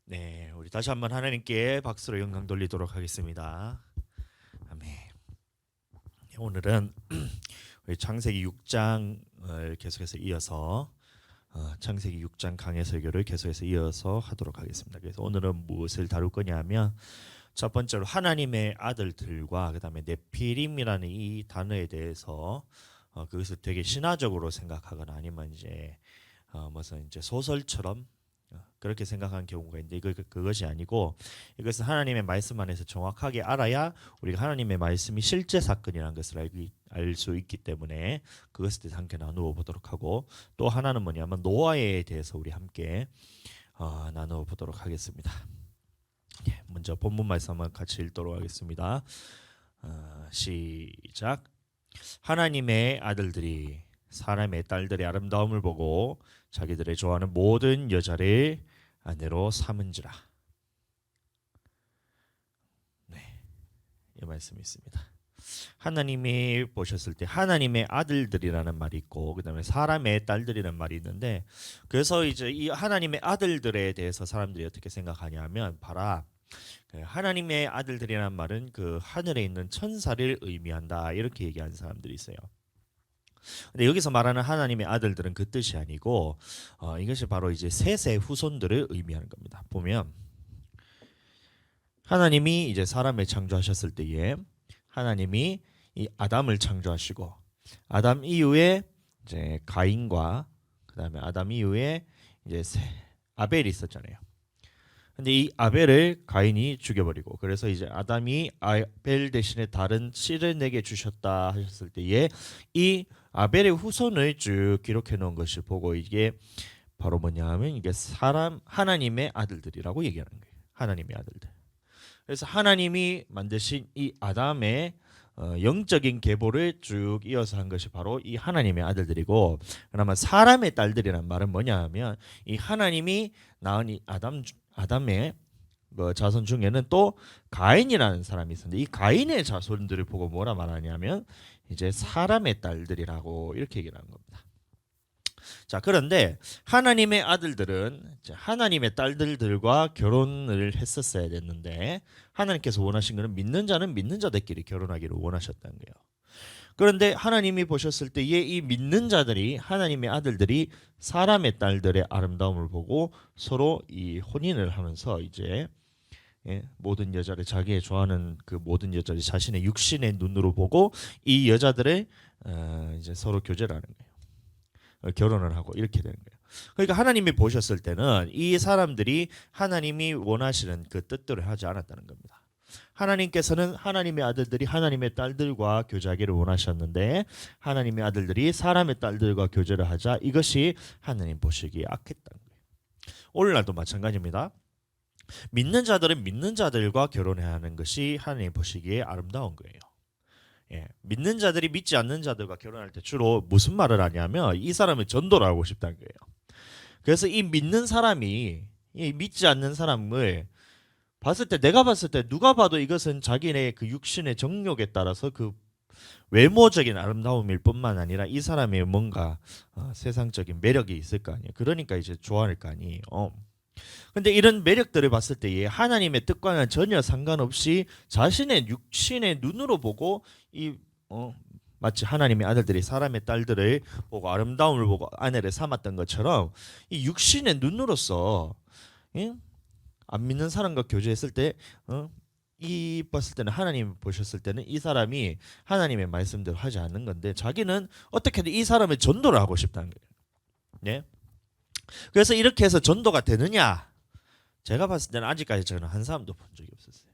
네, 우리 다시 한번 하나님께 박수로 영광 돌리도록 하겠습니다. 아멘. 오늘은 우리 창세기 6장을 계속해서 이어서 창세기 6장 강해 설교를 계속해서 이어서 하도록 하겠습니다. 그래서 오늘은 무엇을 다룰 거냐면 첫 번째로 하나님의 아들들과 그다음에 네피림이라는 이 단어에 대해서 그것을 되게 신화적으로 생각하거나 아니면 이제 무슨 이제 소설처럼 그렇게 생각하는 경우가 있는데 그것이 아니고 이것은 하나님의 말씀 안에서 정확하게 알아야 우리가 하나님의 말씀이 실제 사건이라는 것을 알 수 있기 때문에 그것에 대해서 함께 나누어 보도록 하고, 또 하나는 뭐냐면 노아에 대해서 우리 함께 나누어 보도록 하겠습니다. 먼저 본문 말씀 한번 같이 읽도록 하겠습니다. 시작. 하나님의 아들들이 사람의 딸들의 아름다움을 보고 자기들의 좋아하는 모든 여자를 아내로 삼은지라. 네, 이 말씀이 있습니다. 하나님이 보셨을 때 하나님의 아들들이라는 말이 있고 그다음에 사람의 딸들이라는 말이 있는데, 그래서 이제 이 하나님의 아들들에 대해서 사람들이 어떻게 생각하냐면 봐라, 하나님의 아들들이라는 말은 그 하늘에 있는 천사를 의미한다 이렇게 얘기하는 사람들이 있어요. 근데 여기서 말하는 하나님의 아들들은 그 뜻이 아니고 이것이 바로 이제 셋의 후손들을 의미하는 겁니다. 보면 하나님이 이제 사람을 창조하셨을 때에 하나님이 이 아담을 창조하시고 아담 이후에 이제 가인과 그다음에 아담 이후에 이제 아벨이 있었잖아요. 근데 이 아벨을 가인이 죽여버리고, 그래서 이제 아담이 아벨 대신에 다른 씨를 내게 주셨다 하셨을 때에 이 아벨의 후손을 쭉 기록해 놓은 것을 보고 이게 바로 뭐냐 하면 이게 하나님의 아들들이라고 얘기하는 거예요. 하나님의 아들들. 그래서 하나님이 만드신 이 아담의 영적인 계보를 쭉 이어서 한 것이 바로 이 하나님의 아들들이고, 그나마 사람의 딸들이란 말은 뭐냐 하면 이 하나님이 낳은 이 아담의 자손 중에는 또 가인이라는 사람이 있었는데 이 가인의 자손들을 보고 뭐라 말하냐면 이제 사람의 딸들이라고 이렇게 얘기를 하는 겁니다. 자, 그런데 하나님의 아들들은 하나님의 딸들과 결혼을 했었어야 됐는데 하나님께서 원하신 것은 믿는 자는 믿는 자들끼리 결혼하기를 원하셨다는 거예요. 그런데 하나님이 보셨을 때에 이 믿는 자들이 하나님의 아들들이 사람의 딸들의 아름다움을 보고 서로 이 혼인을 하면서 이제 모든 여자를 자기의 좋아하는 그 모든 여자를 자신의 육신의 눈으로 보고 이 여자들을 이제 서로 교제를 하는 거예요. 결혼을 하고 이렇게 되는 거예요. 그러니까 하나님이 보셨을 때는 이 사람들이 하나님이 원하시는 그 뜻대로 하지 않았다는 겁니다. 하나님께서는 하나님의 아들들이 하나님의 딸들과 교제하기를 원하셨는데 하나님의 아들들이 사람의 딸들과 교제를 하자, 이것이 하나님 보시기에 악했다는 거예요. 오늘날도 마찬가지입니다. 믿는 자들은 믿는 자들과 결혼해야 하는 것이 하나님 보시기에 아름다운 거예요. 믿는 자들이 믿지 않는 자들과 결혼할 때 주로 무슨 말을 하냐면 이 사람을 전도를 하고 싶다는 거예요. 그래서 이 믿는 사람이 이 믿지 않는 사람을 봤을 때, 내가 봤을 때 누가 봐도 이것은 자기네 그 육신의 정욕에 따라서 그 외모적인 아름다움일 뿐만 아니라 이 사람의 뭔가 세상적인 매력이 있을 거 아니에요. 그러니까 이제 좋아할 거 아니에요. 근데 이런 매력들을 봤을 때에 하나님의 뜻과는 전혀 상관없이 자신의 육신의 눈으로 보고 마치 하나님의 아들들이 사람의 딸들을 보고 아름다움을 보고 아내를 삼았던 것처럼 이 육신의 눈으로서 안 믿는 사람과 교제했을 때 이 봤을 때는 하나님 보셨을 때는 이 사람이 하나님의 말씀대로 하지 않는 건데 자기는 어떻게든 이 사람을 전도를 하고 싶다는 거예요. 네? 그래서 이렇게 해서 전도가 되느냐? 제가 봤을 때는 아직까지 저는 한 사람도 본 적이 없었어요.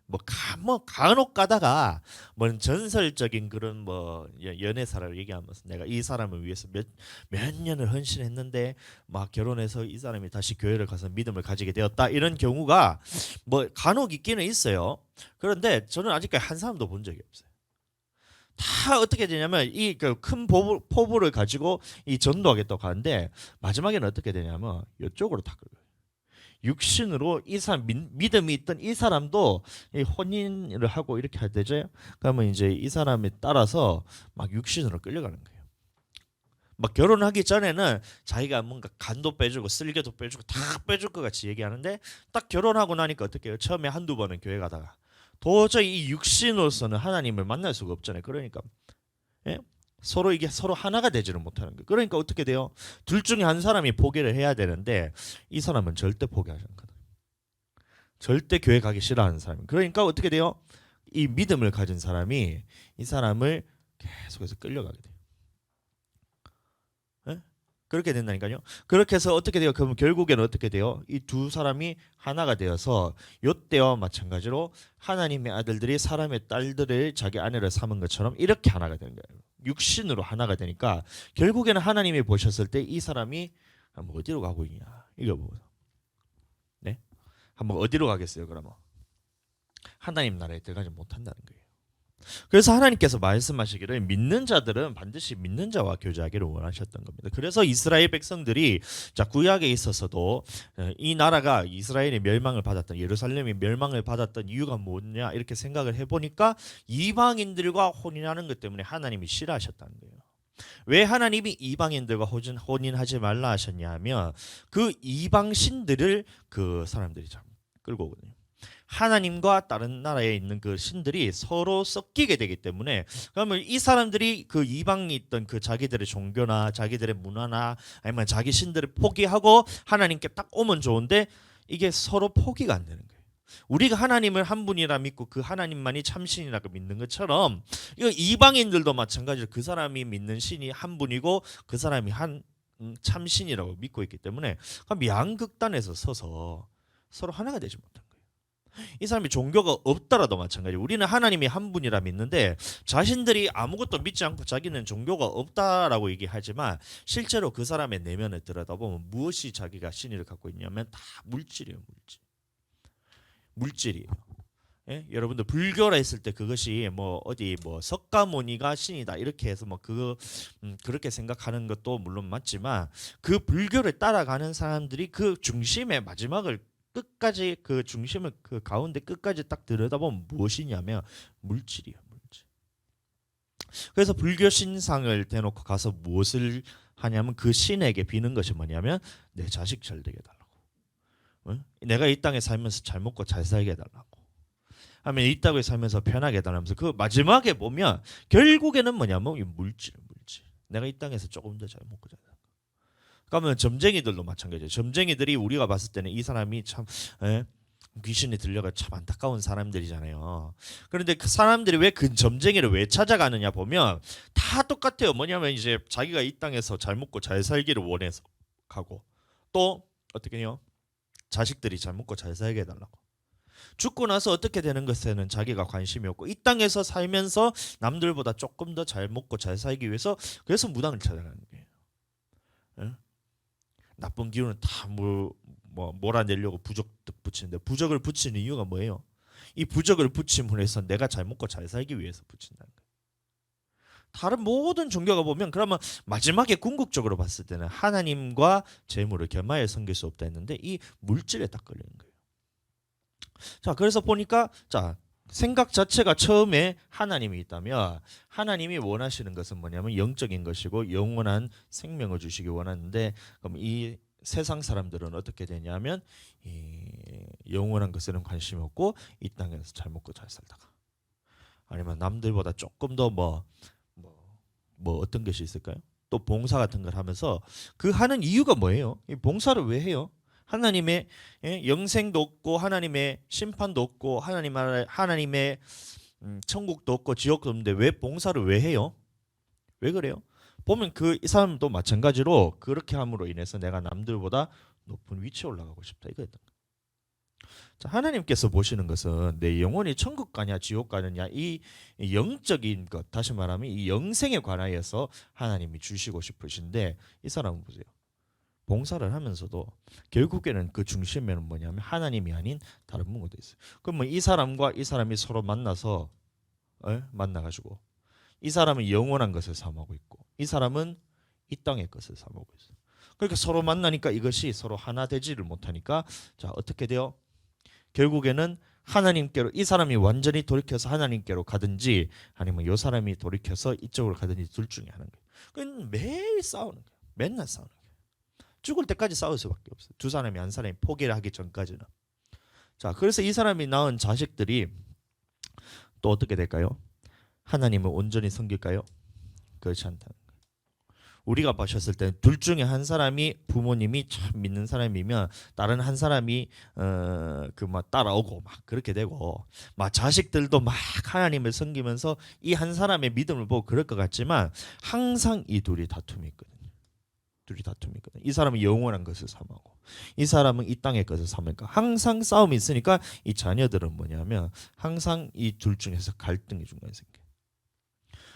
뭐 간혹 가다가 뭐 전설적인 그런 뭐 연애사를 얘기하면서 내가 이 사람을 위해서 몇 년을 헌신했는데 막 결혼해서 이 사람이 다시 교회를 가서 믿음을 가지게 되었다, 이런 경우가 뭐 간혹 있기는 있어요. 그런데 저는 아직까지 한 사람도 본 적이 없어요. 다 어떻게 되냐면 이 그 큰 포부를 가지고 이 전도하겠다고 가는데 마지막에는 어떻게 되냐면 이쪽으로 다 끌어요. 육신으로 이 사람 믿음이 있던 이 사람도 이 혼인을 하고 이렇게 할 때죠. 그러면 이제 이 사람에 따라서 막 육신으로 끌려가는 거예요. 막 결혼하기 전에는 자기가 뭔가 간도 빼주고 쓸개도 빼주고 다 빼줄 것 같이 얘기하는데 딱 결혼하고 나니까 어떻게 해요? 처음에 한두 번은 교회 가다가 도저히 이 육신으로서는 하나님을 만날 수가 없잖아요. 그러니까 예? 서로 이게 서로 하나가 되지를 못하는 거예요. 그러니까 어떻게 돼요? 둘 중에 한 사람이 포기를 해야 되는데 이 사람은 절대 포기하지 않거든. 절대 교회 가기 싫어하는 사람이. 그러니까 어떻게 돼요? 이 믿음을 가진 사람이 이 사람을 계속해서 끌려가게 돼요. 예? 그렇게 된다니까요. 그렇게 해서 어떻게 돼요? 그럼 결국에는 어떻게 돼요? 이 두 사람이 하나가 되어서 요때와 마찬가지로 하나님의 아들들이 사람의 딸들을 자기 아내를 삼은 것처럼 이렇게 하나가 되는 거예요. 육신으로 하나가 되니까 결국에는 하나님이 보셨을 때 이 사람이 한번 어디로 가고 있냐 이거 보고 네? 한번 어디로 가겠어요? 그러면 하나님 나라에 들어가지 못한다는 거예요. 그래서 하나님께서 말씀하시기를 믿는 자들은 반드시 믿는 자와 교제하기를 원하셨던 겁니다. 그래서 이스라엘 백성들이 자 구약에 있어서도 이 나라가 이스라엘의 멸망을 받았던 예루살렘이 멸망을 받았던 이유가 뭐냐 이렇게 생각을 해보니까 이방인들과 혼인하는 것 때문에 하나님이 싫어하셨다는 거예요. 왜 하나님이 이방인들과 혼인하지 말라 하셨냐 하면 그 이방신들을 그 사람들이 참 끌고 오거든요. 하나님과 다른 나라에 있는 그 신들이 서로 섞이게 되기 때문에 그러면 이 사람들이 그 이방에 있던 그 자기들의 종교나 자기들의 문화나 아니면 자기 신들을 포기하고 하나님께 딱 오면 좋은데 이게 서로 포기가 안 되는 거예요. 우리가 하나님을 한 분이라 믿고 그 하나님만이 참신이라고 믿는 것처럼 이거 이방인들도 마찬가지로 그 사람이 믿는 신이 한 분이고 그 사람이 한 참신이라고 믿고 있기 때문에 그럼 양극단에서 서서 서로 하나가 되지 못한 거예요. 이 사람이 종교가 없더라도 마찬가지. 우리는 하나님이 한 분이라 믿는데 자신들이 아무것도 믿지 않고 자기는 종교가 없다라고 얘기하지만 실제로 그 사람의 내면을 들여다보면 무엇이 자기가 신의를 갖고 있냐면 다 물질이에요. 물질이에요. 예? 여러분들 불교라 했을 때 그것이 뭐 어디 뭐 석가모니가 신이다 이렇게 해서 뭐 그거 그렇게 생각하는 것도 물론 맞지만 그 불교를 따라가는 사람들이 그 중심의 마지막을 끝까지 그 중심을 그 가운데 끝까지 딱 들여다보면 무엇이냐면 물질이에요. 물질. 그래서 불교 신상을 대놓고 가서 무엇을 하냐면 그 신에게 비는 것이 뭐냐면 내 자식 잘 되게 해달라고. 응? 내가 이 땅에 살면서 잘 먹고 잘 살게 해달라고. 하면 이 땅에 살면서 편하게 해달라면서 그 마지막에 보면 결국에는 뭐냐면 이 물질. 내가 이 땅에서 조금 더 잘 먹고 잘 살고. 그러면 점쟁이들도 마찬가지예요. 점쟁이들이 우리가 봤을 때는 이 사람이 참 귀신이 들려가 참 안타까운 사람들이잖아요. 그런데 그 사람들이 왜 그 점쟁이를 왜 찾아가느냐 보면 다 똑같아요. 뭐냐면 이제 자기가 이 땅에서 잘 먹고 잘 살기를 원해서 가고 또 어떻게 해요? 자식들이 잘 먹고 잘 살게 해달라고. 죽고 나서 어떻게 되는 것에는 자기가 관심이 없고 이 땅에서 살면서 남들보다 조금 더 잘 먹고 잘 살기 위해서 그래서 무당을 찾아가는 거예요. 예? 나쁜 기운은 다 몰아내려고 부적 붙이는데 부적을 붙이는 이유가 뭐예요? 이 부적을 붙임으로 해서 내가 잘 먹고 잘 살기 위해서 붙인다는 거예요. 다른 모든 종교가 보면 그러면 마지막에 궁극적으로 봤을 때는 하나님과 재물을 겸하여 섬길 수 없다 했는데 이 물질에 딱 걸리는 거예요. 자, 그래서 보니까 자 생각 자체가 처음에 하나님이 있다면 하나님이 원하시는 것은 뭐냐면 영적인 것이고 영원한 생명을 주시기 원하는데 그럼 이 세상 사람들은 어떻게 되냐면 이 영원한 것에는 관심이 없고 이 땅에서 잘 먹고 잘 살다가 아니면 남들보다 조금 더 뭐 어떤 것이 있을까요? 또 봉사 같은 걸 하면서 그 하는 이유가 뭐예요? 이 봉사를 왜 해요? 하나님의 영생도 없고 하나님의 심판도 없고 하나님의 천국도 없고 지옥도 없는데 왜 봉사를 왜 해요? 왜 그래요? 보면 그 이 사람도 마찬가지로 그렇게 함으로 인해서 내가 남들보다 높은 위치에 올라가고 싶다 이거였던 거예요. 자, 하나님께서 보시는 것은 내 영혼이 천국 가냐 지옥 가느냐 이 영적인 것 다시 말하면 이 영생에 관하여서 하나님이 주시고 싶으신데 이 사람은 보세요. 봉사를 하면서도 결국에는 그 중심에는 뭐냐면 하나님이 아닌 다른 뭔가도 있어요. 그러면 이 사람과 이 사람이 서로 만나서 만나가지고 이 사람은 영원한 것을 삼하고 있고 이 사람은 이 땅의 것을 삼하고 있어요. 그러니까 서로 만나니까 이것이 서로 하나 되지를 못하니까 자 어떻게 돼요? 결국에는 하나님께로 이 사람이 완전히 돌이켜서 하나님께로 가든지 아니면 이 사람이 돌이켜서 이쪽으로 가든지 둘 중에 하는 거예요. 그건 매일 싸우는 거예요. 맨날 싸우는 거예요. 죽을 때까지 싸울 수밖에 없어요. 두 사람이 한 사람이 포기를 하기 전까지는. 자, 그래서 이 사람이 낳은 자식들이 또 어떻게 될까요? 하나님을 온전히 섬길까요? 그렇지 않다는 거예요. 우리가 보셨을 때 둘 중에 한 사람이 부모님이 참 믿는 사람이면 다른 한 사람이 그 막 따라오고 막 그렇게 되고 막 자식들도 막 하나님을 섬기면서 이 한 사람의 믿음을 보고 그럴 것 같지만 항상 이 둘이 다툼이 있거든요. 둘이 다툼이 있거든요. 이 사람은 영원한 것을 삼하고 이 사람은 이 땅의 것을 삼으니까 항상 싸움이 있으니까 이 자녀들은 뭐냐면 항상 이 둘 중에서 갈등이 중간에 생겨요.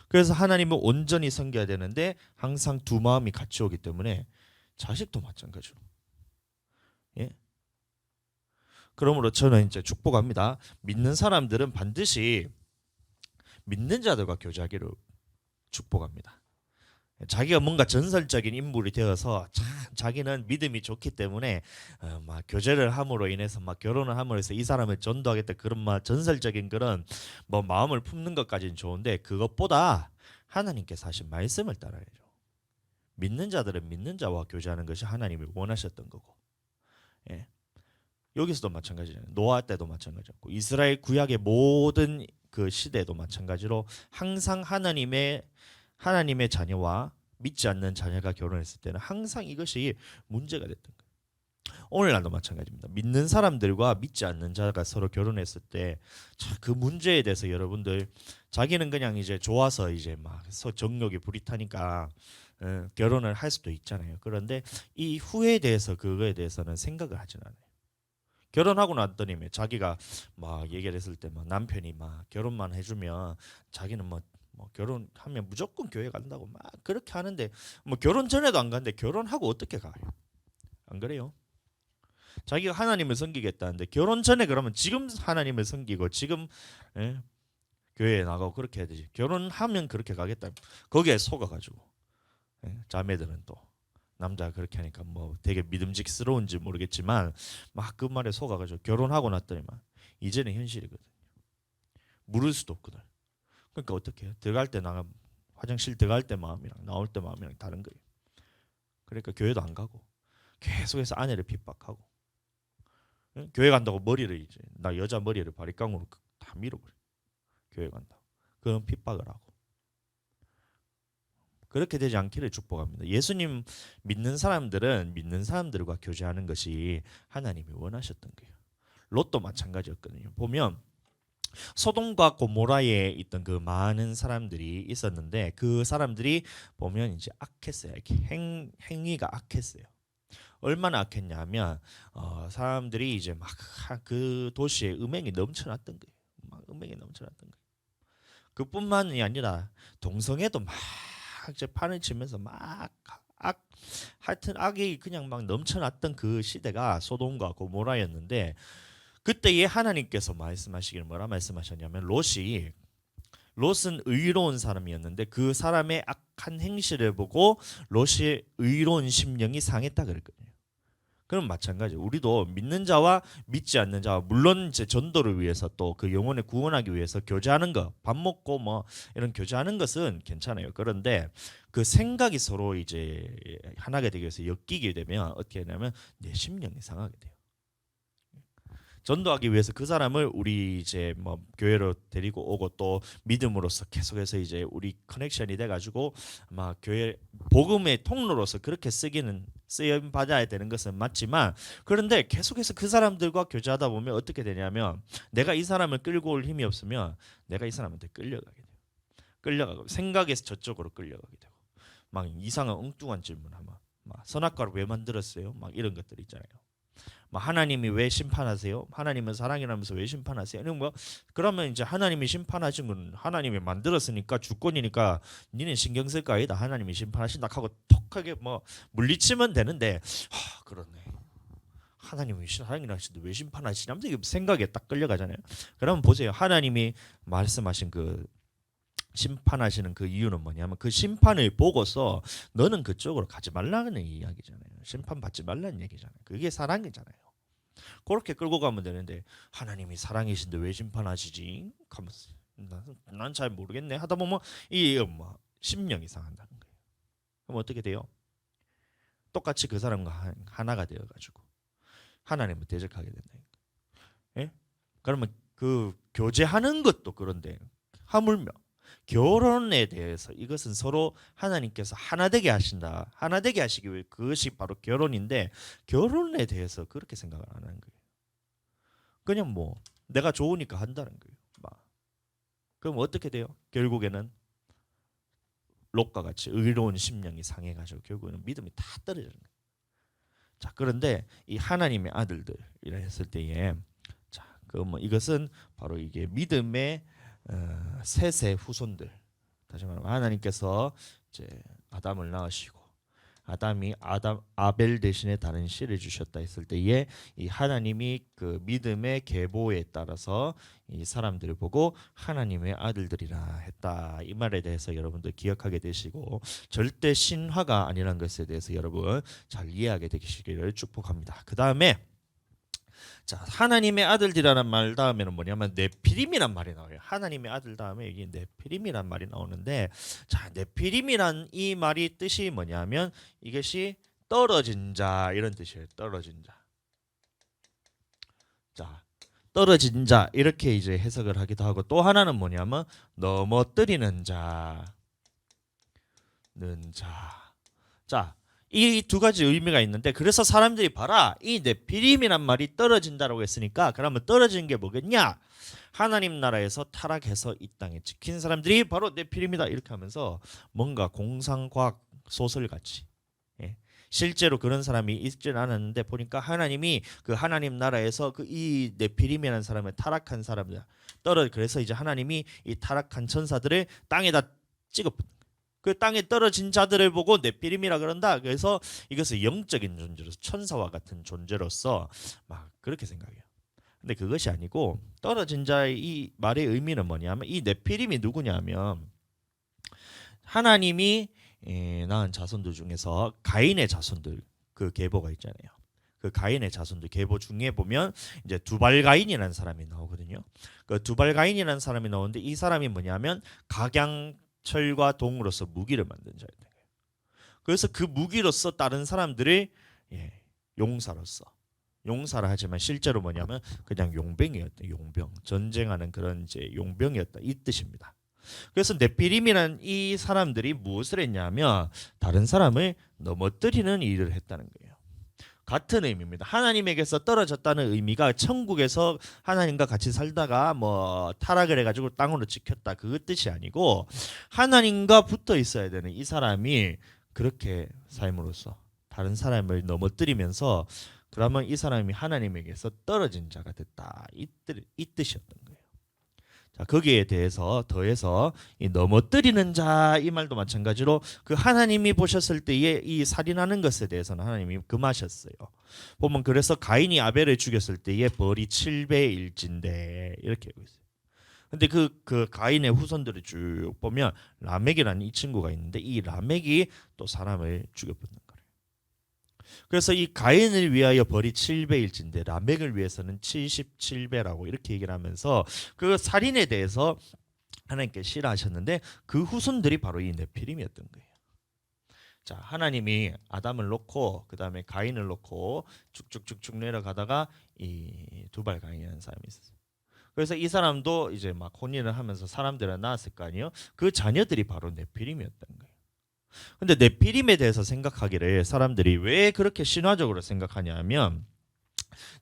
그래서 하나님을 온전히 섬겨야 되는데 항상 두 마음이 같이 오기 때문에 자식도 마찬가지로. 예? 그러므로 저는 이제 축복합니다. 믿는 사람들은 반드시 믿는 자들과 교제하기를 축복합니다. 자기가 뭔가 전설적인 인물이 되어서 참 자기는 믿음이 좋기 때문에 막 교제를 함으로 인해서 막 결혼을 함으로 해서 이 사람을 전도하겠다 그런 막 전설적인 그런 뭐 마음을 품는 것까지는 좋은데 그것보다 하나님께서 하신 말씀을 따라야죠. 믿는 자들은 믿는 자와 교제하는 것이 하나님이 원하셨던 거고, 예. 여기서도 마찬가지잖아요. 노아 때도 마찬가지였고 이스라엘 구약의 모든 그 시대도 마찬가지로 항상 하나님의 자녀와 믿지 않는 자녀가 결혼했을 때는 항상 이것이 문제가 됐던 거예요. 오늘날도 마찬가지입니다. 믿는 사람들과 믿지 않는 자가 서로 결혼했을 때 그 문제에 대해서 여러분들 자기는 그냥 이제 좋아서 이제 막 정욕이 불이 타니까 결혼을 할 수도 있잖아요. 그런데 이 후에 대해서 그거에 대해서는 생각을 하진 않아요. 결혼하고 났더니 자기가 막 얘기를 했을 때 막 남편이 막 결혼만 해주면 자기는 뭐 결혼하면 무조건 교회 간다고 막 그렇게 하는데 뭐 결혼 전에도 안 가는데 결혼하고 어떻게 가요? 안 그래요? 자기가 하나님을 섬기겠다는데 결혼 전에 그러면 지금 하나님을 섬기고 지금 교회에 나가고 그렇게 해야 되지. 결혼하면 그렇게 가겠다. 거기에 속아가지고 자매들은 또 남자가 그렇게 하니까 뭐 되게 믿음직스러운지 모르겠지만 막 그 말에 속아가지고 결혼하고 났더니만 이제는 현실이거든요. 물을 수도 없거든. 그러니까 어떻게 해요? 들어갈 때 화장실 들어갈 때 마음이랑 나올 때 마음이랑 다른 거예요. 그러니까 교회도 안 가고 계속해서 아내를 핍박하고 교회 간다고 머리를 이제 나 여자 머리를 바리깡으로 다 밀어버려. 교회 간다고. 그런 핍박을 하고. 그렇게 되지 않기를 축복합니다. 예수님 믿는 사람들은 믿는 사람들과 교제하는 것이 하나님이 원하셨던 거예요. 롯도 마찬가지였거든요. 보면 소돔과 고모라에 있던 그 많은 사람들이 있었는데 그 사람들이 보면 이제 악했어요. 행위가 악했어요. 얼마나 악했냐면 사람들이 이제 막 그 도시에 음행이 넘쳐났던 거예요. 막 음행이 넘쳐났던 거예요. 그뿐만이 아니라 동성애도 막 이제 판을 치면서 막 하여튼 악이 그냥 막 넘쳐났던 그 시대가 소돔과 고모라였는데 그때에 하나님께서 말씀하시기를 뭐라 말씀하셨냐면 롯은 의로운 사람이었는데 그 사람의 악한 행실을 보고 롯의 의로운 심령이 상했다 그랬거든요. 그럼 마찬가지. 우리도 믿는 자와 믿지 않는 자와 물론 이제 전도를 위해서 또 그 영혼을 구원하기 위해서 교제하는 거, 밥 먹고 뭐 이런 교제하는 것은 괜찮아요. 그런데 그 생각이 서로 이제 하나가 되기 위해서 엮이게 되면 어떻게 되냐면 내 심령이 상하게 돼요. 전도하기 위해서 그 사람을 우리 이제 뭐 교회로 데리고 오고 또 믿음으로써 계속해서 이제 우리 커넥션이 돼가지고 막 교회 복음의 통로로서 그렇게 쓰임 받아야 되는 것은 맞지만 그런데 계속해서 그 사람들과 교제하다 보면 어떻게 되냐면 내가 이 사람을 끌고 올 힘이 없으면 내가 이 사람한테 끌려가게 돼요. 끌려가고 생각에서 저쪽으로 끌려가게 되고 막 이상한 엉뚱한 질문하면 막 선악과를 왜 만들었어요? 막 이런 것들 있잖아요. 하나님이 왜 심판하세요? 하나님은 사랑이라면서 왜 심판하세요? 이런 거 그러면 이제 하나님이 심판하신 건 하나님이 만들었으니까 주권이니까 니는 신경 쓸 거 아니다. 하나님이 심판하신다 하고 톡하게 뭐 물리치면 되는데 그렇네. 하나님이 사랑이라시는데 왜 심판하시냐면서 생각에 딱 끌려가잖아요. 그러면 보세요. 하나님이 말씀하신 그 심판하시는 그 이유는 뭐냐면 그 심판을 보고서 너는 그쪽으로 가지 말라는 이야기잖아요. 심판받지 말라는 얘기잖아요. 그게 사랑이잖아요. 그렇게 끌고 가면 되는데 하나님이 사랑이신데 왜 심판하시지? 하면서 난 잘 모르겠네 하다 보면 이 심령이 상한다는 거예요. 그럼 어떻게 돼요? 똑같이 그 사람과 하나가 되어가지고 하나님을 대적하게 된다. 예? 그러면 그 교제하는 것도 그런데 하물며 결혼에 대해서 이것은 서로 하나님께서 하나 되게 하신다. 하나 되게 하시기 위해 그것이 바로 결혼인데 결혼에 대해서 그렇게 생각을 안 하는 거예요. 그냥 뭐 내가 좋으니까 한다는 거예요. 그럼 어떻게 돼요? 결국에는 롯과 같이 의로운 심령이 상해가지고 결국에는 믿음이 다 떨어지는 거예요. 자, 그런데 이 하나님의 아들들이라 했을 때에 자, 이것은 바로 이게 믿음의 셋의 후손들. 다시 말하면 하나님께서 이제 아담을 낳으시고 아담이 아벨 대신에 다른 씨를 주셨다 했을 때에 이 하나님이 그 믿음의 계보에 따라서 이 사람들을 보고 하나님의 아들들이라 했다. 이 말에 대해서 여러분들 기억하게 되시고 절대 신화가 아니라는 것에 대해서 여러분 잘 이해하게 되시기를 축복합니다. 그 다음에 자, 하나님의 아들이라는 말 다음에는 뭐냐면 네피림이란 말이 나와요. 하나님의 아들 다음에 여기 네피림이란 말이 나오는데 자, 네피림이란 이 말이 뜻이 뭐냐면 이것이 떨어진 자 이런 뜻이에요. 떨어진 자. 자, 떨어진 자 이렇게 이제 해석을 하기도 하고 또 하나는 뭐냐면 넘어뜨리는 자는 자. 자, 이 두 가지 의미가 있는데 그래서 사람들이 봐라 이 네피림이란 말이 떨어진다라고 했으니까 그러면 떨어지는 게 뭐겠냐? 하나님 나라에서 타락해서 이 땅에 지킨 사람들이 바로 네피림이다 이렇게 하면서 뭔가 공상과학 소설같이 실제로 그런 사람이 있지는 않았는데 보니까 하나님이 그 하나님 나라에서 그 이 네피림이라는 사람을 타락한 사람들 그래서 이제 하나님이 이 타락한 천사들을 땅에다 찍어 그 땅에 떨어진 자들을 보고 네피림이라 그런다. 그래서 이것을 영적인 존재로서 천사와 같은 존재로서 막 그렇게 생각해요. 근데 그것이 아니고 떨어진 자의 이 말의 의미는 뭐냐면 이 네피림이 누구냐면 하나님이 낳은 자손들 중에서 가인의 자손들 그 계보가 있잖아요. 그 가인의 자손들 계보 중에 보면 이제 두발가인이라는 사람이 나오거든요. 그 두발가인이라는 사람이 나오는데 이 사람이 뭐냐면 철과 동으로서 무기를 만든 자예요. 그래서 그 무기로서 다른 사람들을 용사를 하지만 실제로 뭐냐면 그냥 용병이었다. 용병 전쟁하는 그런 이제 용병이었다 이 뜻입니다. 그래서 네피림이란 이 사람들이 무엇을 했냐면 다른 사람을 넘어뜨리는 일을 했다는 거예요. 같은 의미입니다. 하나님에게서 떨어졌다는 의미가 천국에서 하나님과 같이 살다가 뭐 타락을 해가지고 땅으로 찍혔다 그 뜻이 아니고 하나님과 붙어 있어야 되는 이 사람이 그렇게 삶으로써 다른 사람을 넘어뜨리면서 그러면 이 사람이 하나님에게서 떨어진 자가 됐다 이 뜻이었던 거예요. 자, 거기에 대해서 더해서 이 넘어뜨리는 자 이 말도 마찬가지로 그 하나님이 보셨을 때에 이 살인하는 것에 대해서는 하나님이 금하셨어요. 보면 그래서 가인이 아벨을 죽였을 때에 벌이 7배의 1진데 이렇게 하고 있어요. 근데 그 가인의 후손들을 쭉 보면 라멕이라는 이 친구가 있는데 이 라멕이 또 사람을 죽여버린 거예요. 그래서 이 가인을 위하여 벌이 7배일진데 라멕을 위해서는 77배라고 이렇게 얘기를 하면서 그 살인에 대해서 하나님께 싫어하셨는데 그 후손들이 바로 이 네피림이었던 거예요. 자, 하나님이 아담을 놓고 그 다음에 가인을 놓고 쭉쭉쭉쭉 내려가다가 이 두발가인이라는 사람이 있었어요. 그래서 이 사람도 이제 막 혼인을 하면서 사람들을 낳았을 거 아니에요. 그 자녀들이 바로 네피림이었던 거예요. 근데 네피림에 대해서 생각하기를 사람들이 왜 그렇게 신화적으로 생각하냐면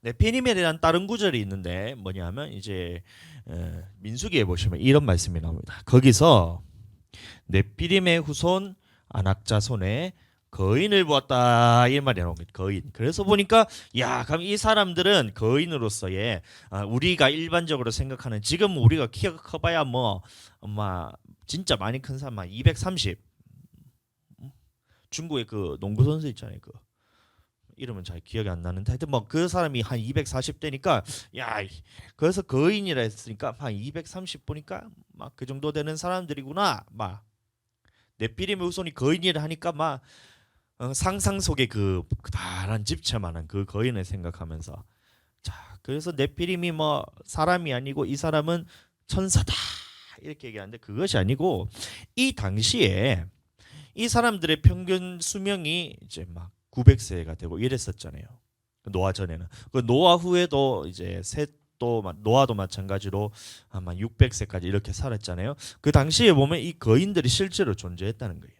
네피림에 대한 다른 구절이 있는데 뭐냐면 이제 민수기에 보시면 이런 말씀이 나옵니다. 거기서 네피림의 후손 안악자손의 거인을 보았다 이 말이 나옵니다. 거인. 그래서 보니까 야, 그럼 이 사람들은 거인으로서의 우리가 일반적으로 생각하는 지금 우리가 키가 커봐야 뭐 진짜 많이 큰 사람 230 중국의 그 농구 선수 있잖아요. 그 이름은 잘 기억이 안 나는데 하여튼 뭐 그 사람이 한 240대니까 야, 그래서 거인이라 했으니까 한 230 보니까 막 그 정도 되는 사람들이구나. 막 네피림의 후손이 거인이라 하니까 막 상상 속에 그 다란 집채만한 그 거인을 생각하면서 자, 그래서 네피림이 뭐 사람이 아니고 이 사람은 천사다 이렇게 얘기하는데 그것이 아니고 이 당시에 이 사람들의 평균 수명이 이제 막 900세가 되고 이랬었잖아요. 노아 전에는. 그 노아 후에도 이제 셋도 노아도 마찬가지로 아마 600세까지 이렇게 살았잖아요. 그 당시에 보면 이 거인들이 실제로 존재했다는 거예요.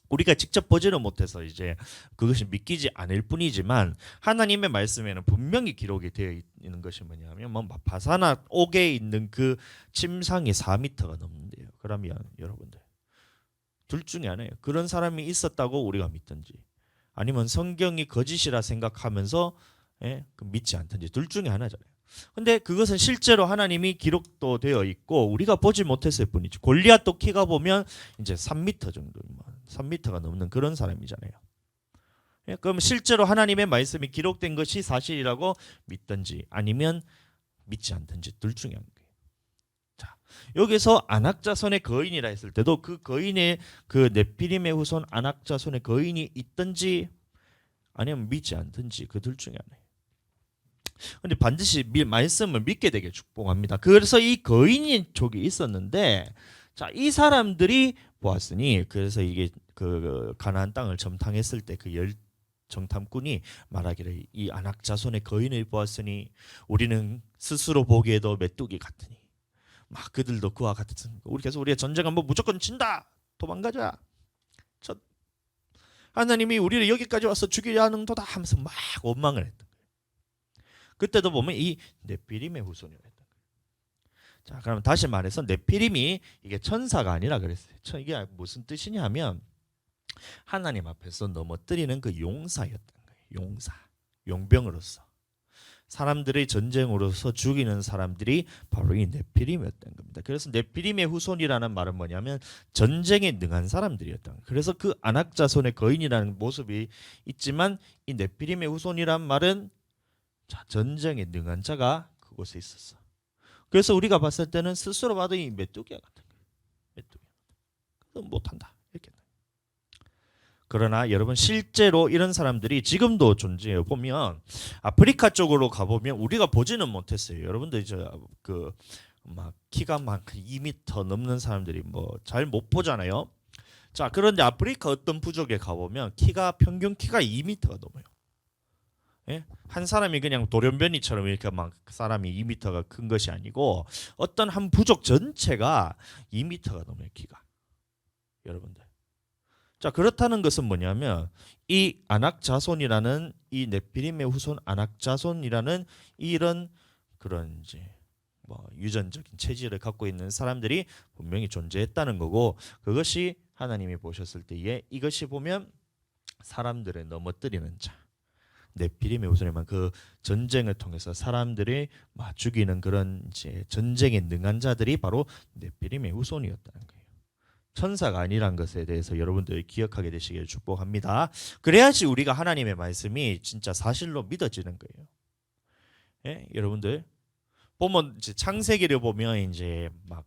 우리가 직접 보지는 못해서 이제 그것이 믿기지 않을 뿐이지만 하나님의 말씀에는 분명히 기록이 되어 있는 것이 뭐냐면 뭐 바사나 옥에 있는 그 침상이 4m가 넘는데요. 그러면 여러분들 둘 중에 하나예요. 그런 사람이 있었다고 우리가 믿든지 아니면 성경이 거짓이라 생각하면서 믿지 않든지 둘 중에 하나잖아요. 근데 그것은 실제로 하나님이 기록도 되어 있고 우리가 보지 못했을 뿐이지. 골리앗도 키가 보면 이제 3m 정도, 3m가 넘는 그런 사람이잖아요. 그럼 실제로 하나님의 말씀이 기록된 것이 사실이라고 믿든지 아니면 믿지 않든지 둘 중에 하나예요. 자, 여기서 안악자손의 거인이라 했을 때도 그 거인의 그 네피림의 후손 안악자손의 거인이 있든지 아니면 믿지 않든지 그 둘 중에 하나예요. 근데 반드시 말씀을 믿게 되게 축복합니다. 그래서 이 거인인 족이 있었는데 자, 이 사람들이 보았으니 그래서 이게 그 가나안 땅을 점탕했을 때 그 정탐꾼이 말하기를 이 안악자손의 거인을 보았으니 우리는 스스로 보기에도 메뚜기 같으니 막 그들도 그와 같은 그래서 우리가 전쟁 한번 무조건 진다 도망가자 하나님이 우리를 여기까지 와서 죽이려 하는도다 하면서 막 원망을 했던 거예요. 그때도 보면 이 네피림의 후손이었던 거예요. 자, 그럼 다시 말해서 네피림이 이게 천사가 아니라 그랬어요. 이게 무슨 뜻이냐면 하나님 앞에서 넘어뜨리는 그 용사였던 거예요. 용사, 용병으로서 사람들의 전쟁으로서 죽이는 사람들이 바로 이 네피림이었던 겁니다. 그래서 네피림의 후손이라는 말은 뭐냐면 전쟁에 능한 사람들이었던 거예요. 그래서 그 안악자손의 거인이라는 모습이 있지만 이 네피림의 후손이란 말은 자, 전쟁에 능한 자가 그곳에 있었어. 그래서 우리가 봤을 때는 스스로 봐도 이 메뚜기와 같은 거예요. 메뚜기. 그래서 못한다. 이렇게. 그러나 여러분 실제로 이런 사람들이 지금도 존재해요. 보면 아프리카 쪽으로 가보면 우리가 보지는 못했어요. 여러분들 그 막 키가 막 2m 넘는 사람들이 뭐 잘 못 보잖아요. 자, 그런데 아프리카 어떤 부족에 가보면 평균 키가 2m가 넘어요. 예? 한 사람이 그냥 돌연변이처럼 이렇게 막 사람이 2m가 큰 것이 아니고 어떤 한 부족 전체가 2m가 넘어요. 키가. 여러분들. 자, 그렇다는 것은 뭐냐면 이 안악자손이라는 이 네피림의 후손 안악자손이라는 이런 그런 이제 뭐 유전적인 체질을 갖고 있는 사람들이 분명히 존재했다는 거고 그것이 하나님이 보셨을 때에 이것이 보면 사람들을 넘어뜨리는 자 네피림의 후손이만 그 전쟁을 통해서 사람들을 죽이는 그런 이제 전쟁에 능한 자들이 바로 네피림의 후손이었다는 거예요. 천사가 아니란 것에 대해서 여러분들이 기억하게 되시기를 축복합니다. 그래야지 우리가 하나님의 말씀이 진짜 사실로 믿어지는 거예요. 예? 여러분들 보면 이제 창세기를 보면 이제 막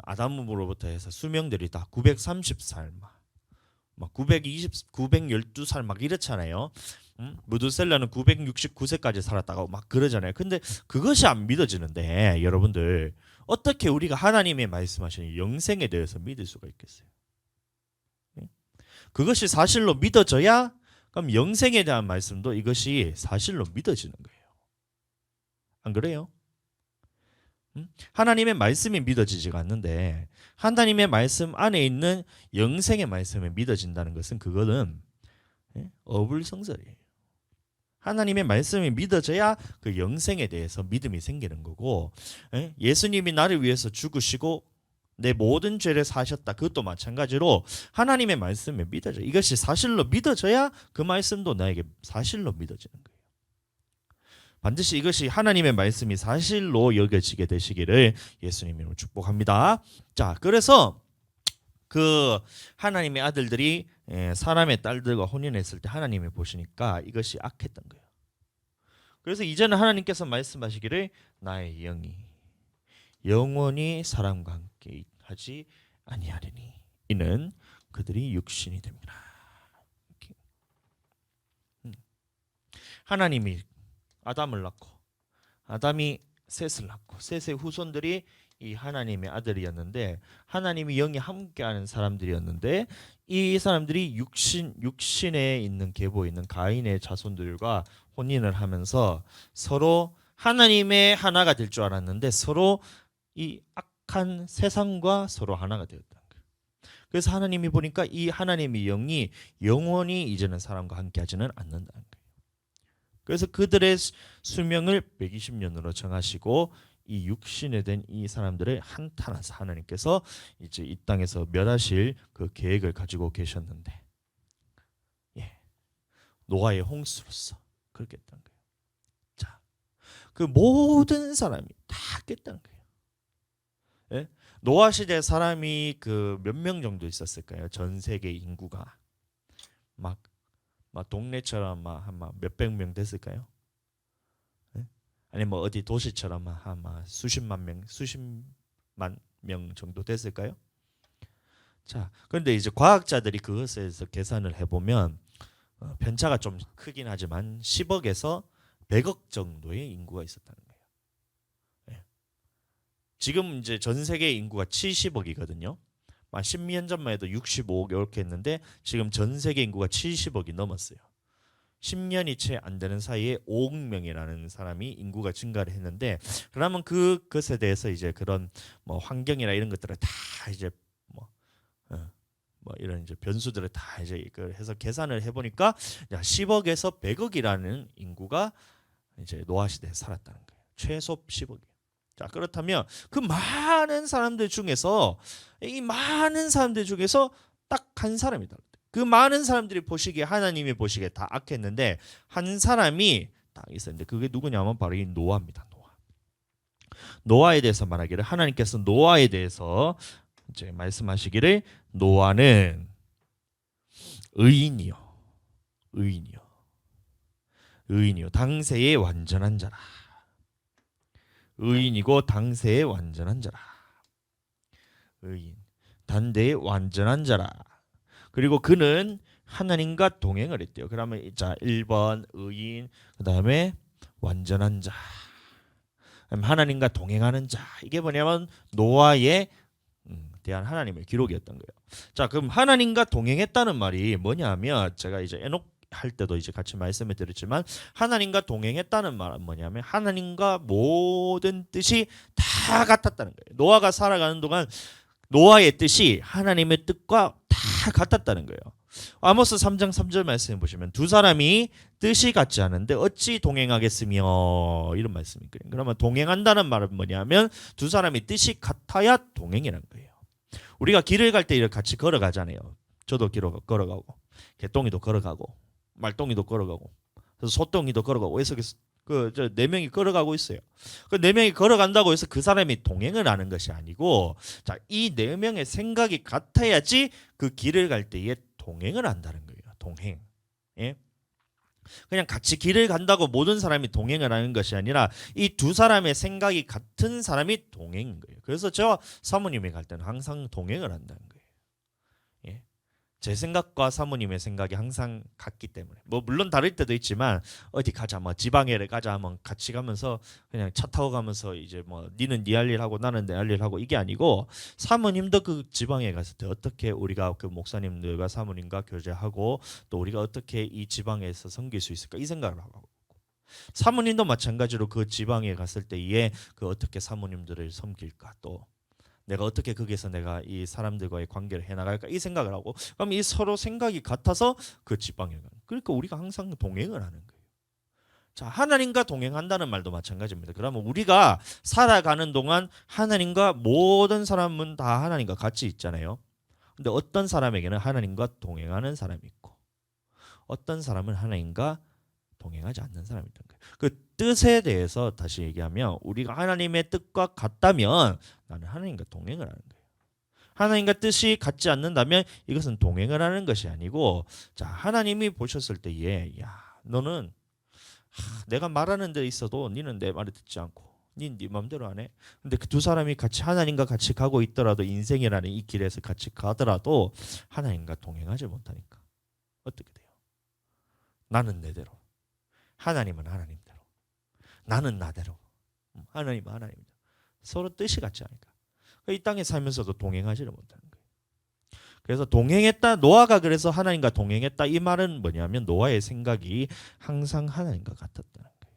아담으로부터 해서 수명들이 다 930살 막 912살 막 이렇잖아요. 무드셀라는 969세까지 살았다고 막 그러잖아요. 근데 그것이 안 믿어지는데 여러분들 어떻게 우리가 하나님의 말씀하시는 영생에 대해서 믿을 수가 있겠어요? 그것이 사실로 믿어져야 그럼 영생에 대한 말씀도 이것이 사실로 믿어지는 거예요. 안 그래요? 하나님의 말씀이 믿어지지가 않는데 하나님의 말씀 안에 있는 영생의 말씀이 믿어진다는 것은 그거는 어불성설이에요. 하나님의 말씀이 믿어져야 그 영생에 대해서 믿음이 생기는 거고 예수님이 나를 위해서 죽으시고 내 모든 죄를 사셨다. 그것도 마찬가지로 하나님의 말씀이 믿어져. 이것이 사실로 믿어져야 그 말씀도 나에게 사실로 믿어지는 거예요. 반드시 이것이 하나님의 말씀이 사실로 여겨지게 되시기를 예수님으로 축복합니다. 자, 그래서 그 하나님의 아들들이 사람의 딸들과 혼인했을 때 하나님이 보시니까 이것이 악했던 거예요. 그래서 이제는 하나님께서 말씀하시기를 나의 영이 영원히 사람과 함께 하지 아니하리니 이는 그들이 육신이 됩니다. 하나님이 아담을 낳고 아담이 셋을 낳고 셋의 후손들이 이 하나님의 아들이었는데 하나님이 영이 함께하는 사람들이었는데 이 사람들이 육신에 있는 계보에 있는 가인의 자손들과 혼인을 하면서 서로 하나님의 하나가 될 줄 알았는데 서로 이 악한 세상과 서로 하나가 되었다는 거예요. 그래서 하나님이 보니까 이 하나님의 영이 영원히 이제는 사람과 함께하지는 않는다는 거예요. 그래서 그들의 수명을 120년으로 정하시고 이 육신에 된 이 사람들을 한탄하사 하나님께서 이제 이 땅에서 멸하실 그 계획을 가지고 계셨는데, 예, 노아의 홍수로서 그렇게 했던 거예요. 자, 그 모든 사람이 다 깼다는 거예요. 예? 노아 시대 사람이 그 몇 명 정도 있었을까요? 전 세계 인구가 막 동네처럼 막 몇백 명 됐을까요? 예? 아니 뭐 어디 도시처럼 한 수십만 명 정도 됐을까요? 자, 그런데 이제 과학자들이 그것에서 계산을 해보면 편차가 좀 크긴 하지만 10억에서 100억 정도의 인구가 있었다는 거예요. 예. 지금 이제 전 세계 인구가 70억이거든요. 10년 전만 해도 65억 이렇게 했는데 지금 전 세계 인구가 70억이 넘었어요. 10년이 채 안 되는 사이에 5억 명이라는 사람이 인구가 증가를 했는데, 그러면 그것에 대해서 이제 그런 뭐 환경이나 이런 것들을 다 이제 뭐 이런 이제 변수들을 다 이제 이걸 해서 계산을 해보니까 10억에서 100억이라는 인구가 이제 노아 시대에 살았다는 거예요. 최소 10억이. 자, 그렇다면 그 많은 사람들 중에서 딱 한 사람이다. 그 많은 사람들이 보시기에 하나님이 보시기에 다 악했는데 한 사람이 딱 있었는데 그게 누구냐면 바로 이 노아입니다. 노아에 대해서 말하기를 하나님께서 노아에 대해서 이제 말씀하시기를 노아는 의인이요 당세의 완전한 자라. 의인이고 당세의 완전한 자라. 의인 단대의 완전한 자라. 그리고 그는 하나님과 동행을 했대요. 그러면 자 1번 의인, 그다음에 완전한 자, 하나님과 동행하는 자. 이게 뭐냐면 노아에 대한 하나님의 기록이었던 거예요. 자, 그럼 하나님과 동행했다는 말이 뭐냐면 제가 이제 에녹 할 때도 이제 같이 말씀을 드렸지만 하나님과 동행했다는 말은 뭐냐면 하나님과 모든 뜻이 다 같았다는 거예요. 노아가 살아가는 동안 노아의 뜻이 하나님의 뜻과 다 같았다는 거예요. 아모스 3장 3절 말씀 보시면 두 사람이 뜻이 같지 않은데 어찌 동행하겠으며 이런 말씀이 있거든요. 그러면 동행한다는 말은 뭐냐면 두 사람이 뜻이 같아야 동행이라는 거예요. 우리가 길을 갈 때 이렇게 같이 걸어가잖아요. 저도 걸어가고 개똥이도 걸어가고 말똥이도 걸어가고 소똥이도 걸어가고 해서 네 명이 걸어가고 있어요. 그 네 명이 걸어간다고 해서 그 사람이 동행을 하는 것이 아니고, 자, 이 네 명의 생각이 같아야지 그 길을 갈 때에 동행을 한다는 거예요. 동행. 예? 그냥 같이 길을 간다고 모든 사람이 동행을 하는 것이 아니라 이 두 사람의 생각이 같은 사람이 동행인 거예요. 그래서 저와 사모님이 갈 때는 항상 동행을 한다는 거예요. 예? 제 생각과 사모님의 생각이 항상 같기 때문에 뭐 물론 다를 때도 있지만 어디 가자 뭐 지방에를 가자 하면 같이 가면서 그냥 차 타고 가면서 이제 뭐 니는 니 할 일 하고 나는 내 할 일 하고 이게 아니고 사모님도 그 지방에 갔을 때 어떻게 우리가 그 목사님들과 사모님과 교제하고 또 우리가 어떻게 이 지방에서 섬길 수 있을까 이 생각을 하고 사모님도 마찬가지로 그 지방에 갔을 때에 그 어떻게 사모님들을 섬길까 또 내가 어떻게 거기서 내가 이 사람들과의 관계를 해나갈까 이 생각을 하고 그럼 이 서로 생각이 같아서 그 지방에 가는 그러니까 우리가 항상 동행을 하는 거예요. 자, 하나님과 동행한다는 말도 마찬가지입니다. 그러면 우리가 살아가는 동안 하나님과 모든 사람은 다 하나님과 같이 있잖아요. 근데 어떤 사람에게는 하나님과 동행하는 사람이 있고 어떤 사람은 하나님과 동행하지 않는 사람이 있던 거예요. 그 뜻에 대해서 다시 얘기하면 우리가 하나님의 뜻과 같다면 나는 하나님과 동행을 하는 거예요. 하나님과 뜻이 같지 않는다면 이것은 동행을 하는 것이 아니고 자 하나님이 보셨을 때에 야 너는 내가 말하는 데 있어도 니는 내 말을 듣지 않고 네 맘대로 안 해. 근데 그 두 사람이 같이 하나님과 같이 가고 있더라도 인생이라는 이 길에서 같이 가더라도 하나님과 동행하지 못하니까 어떻게 돼요? 나는 내대로 하나님은 하나님대로 나는 나대로 하나님이죠. 서로 뜻이 같지 않으니까. 이 땅에 살면서도 동행하지를 못하는 거예요. 그래서 동행했다. 노아가 그래서 하나님과 동행했다. 이 말은 뭐냐면 노아의 생각이 항상 하나님과 같았다는 거예요.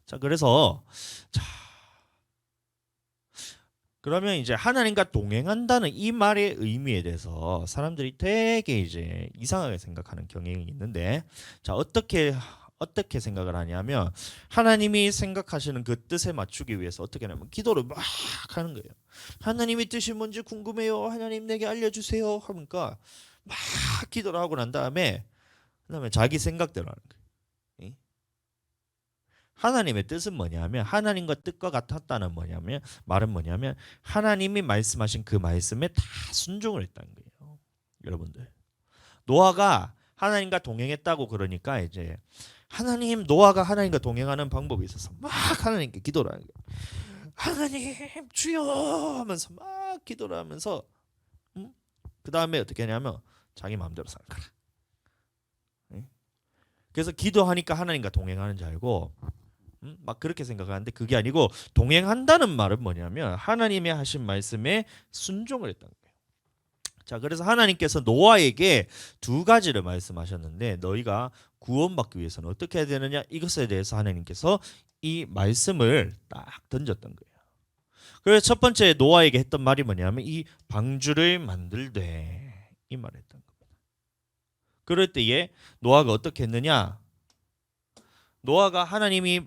자, 그래서 자, 그러면 이제 하나님과 동행한다는 이 말의 의미에 대해서 사람들이 되게 이제 이상하게 생각하는 경향이 있는데, 자, 어떻게 생각을 하냐면 하나님이 생각하시는 그 뜻에 맞추기 위해서 어떻게 하냐면 기도를 막 하는 거예요. 하나님의 뜻이 뭔지 궁금해요. 하나님 내게 알려주세요. 하니까 막 기도를 하고 난 다음에 그다음에 자기 생각대로 하는 거예요. 하나님의 뜻은 뭐냐면 하나님과 뜻과 같았다는 말은 뭐냐면 하나님이 말씀하신 그 말씀에 다 순종을 했다는 거예요. 여러분들, 노아가 하나님과 동행했다고 그러니까 이제 노아가 하나님과 동행하는 방법이 있어서 막 하나님께 기도를 하는 거예요. 하나님 주여 하면서 막 기도를 하면서 그 다음에 어떻게 하냐면 자기 마음대로 살아가라. 그래서 기도하니까 하나님과 동행하는 줄 알고 막 그렇게 생각하는데 그게 아니고, 동행한다는 말은 뭐냐면 하나님이 하신 말씀에 순종을 했다는 거예요. 자, 그래서 하나님께서 노아에게 두 가지를 말씀하셨는데 너희가 구원받기 위해서는 어떻게 해야 되느냐, 이것에 대해서 하나님께서 이 말씀을 딱 던졌던 거예요. 그래서 첫 번째 노아에게 했던 말이 뭐냐면 이 방주를 만들되, 이 말을 했던 겁니다. 그럴 때에 노아가 어떻게 했느냐, 노아가 하나님이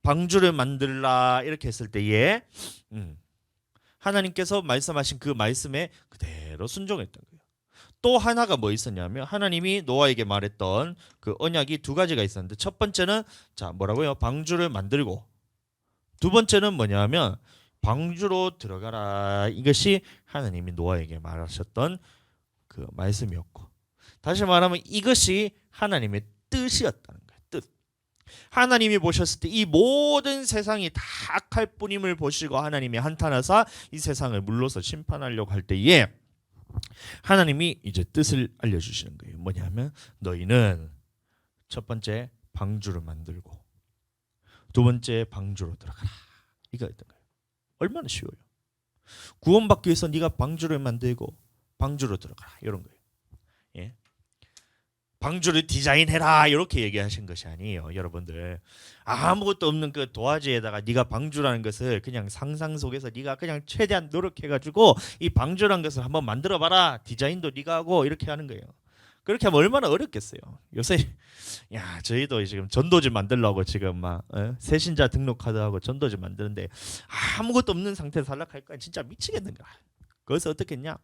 방주를 만들라 이렇게 했을 때에 하나님께서 말씀하신 그 말씀에 그대로 순종했던 거예요. 또 하나가 뭐 있었냐면 하나님이 노아에게 말했던 그 언약이 두 가지가 있었는데, 첫 번째는 자 뭐라고요? 방주를 만들고, 두 번째는 뭐냐면 방주로 들어가라. 이것이 하나님이 노아에게 말하셨던 그 말씀이었고, 다시 말하면 이것이 하나님의 뜻이었다는 거예요. 뜻. 하나님이 보셨을 때 이 모든 세상이 다 악할 뿐임을 보시고 하나님이 한탄하사 이 세상을 물러서 심판하려고 할 때에 하나님이 이제 뜻을 알려주시는 거예요. 뭐냐면 너희는 첫 번째 방주를 만들고 두 번째 방주로 들어가라. 이거였던 거예요. 얼마나 쉬워요. 구원받기 위해서 네가 방주를 만들고 방주로 들어가라. 이런 거예요. 예. 방주를 디자인해라 이렇게 얘기하신 것이 아니에요. 여러분들, 아무것도 없는 그 도화지에다가 네가 방주라는 것을 그냥 상상 속에서 네가 그냥 최대한 노력해가지고 이 방주라는 것을 한번 만들어봐라. 디자인도 네가 하고 이렇게 하는 거예요. 그렇게 하면 얼마나 어렵겠어요. 요새 야 저희도 지금 전도지 만들려고 지금 막 새신자 등록카드하고 전도지 만드는데 아무것도 없는 상태에서 살락할까 진짜 미치겠는 거야. 그래서 어떻게 했냐,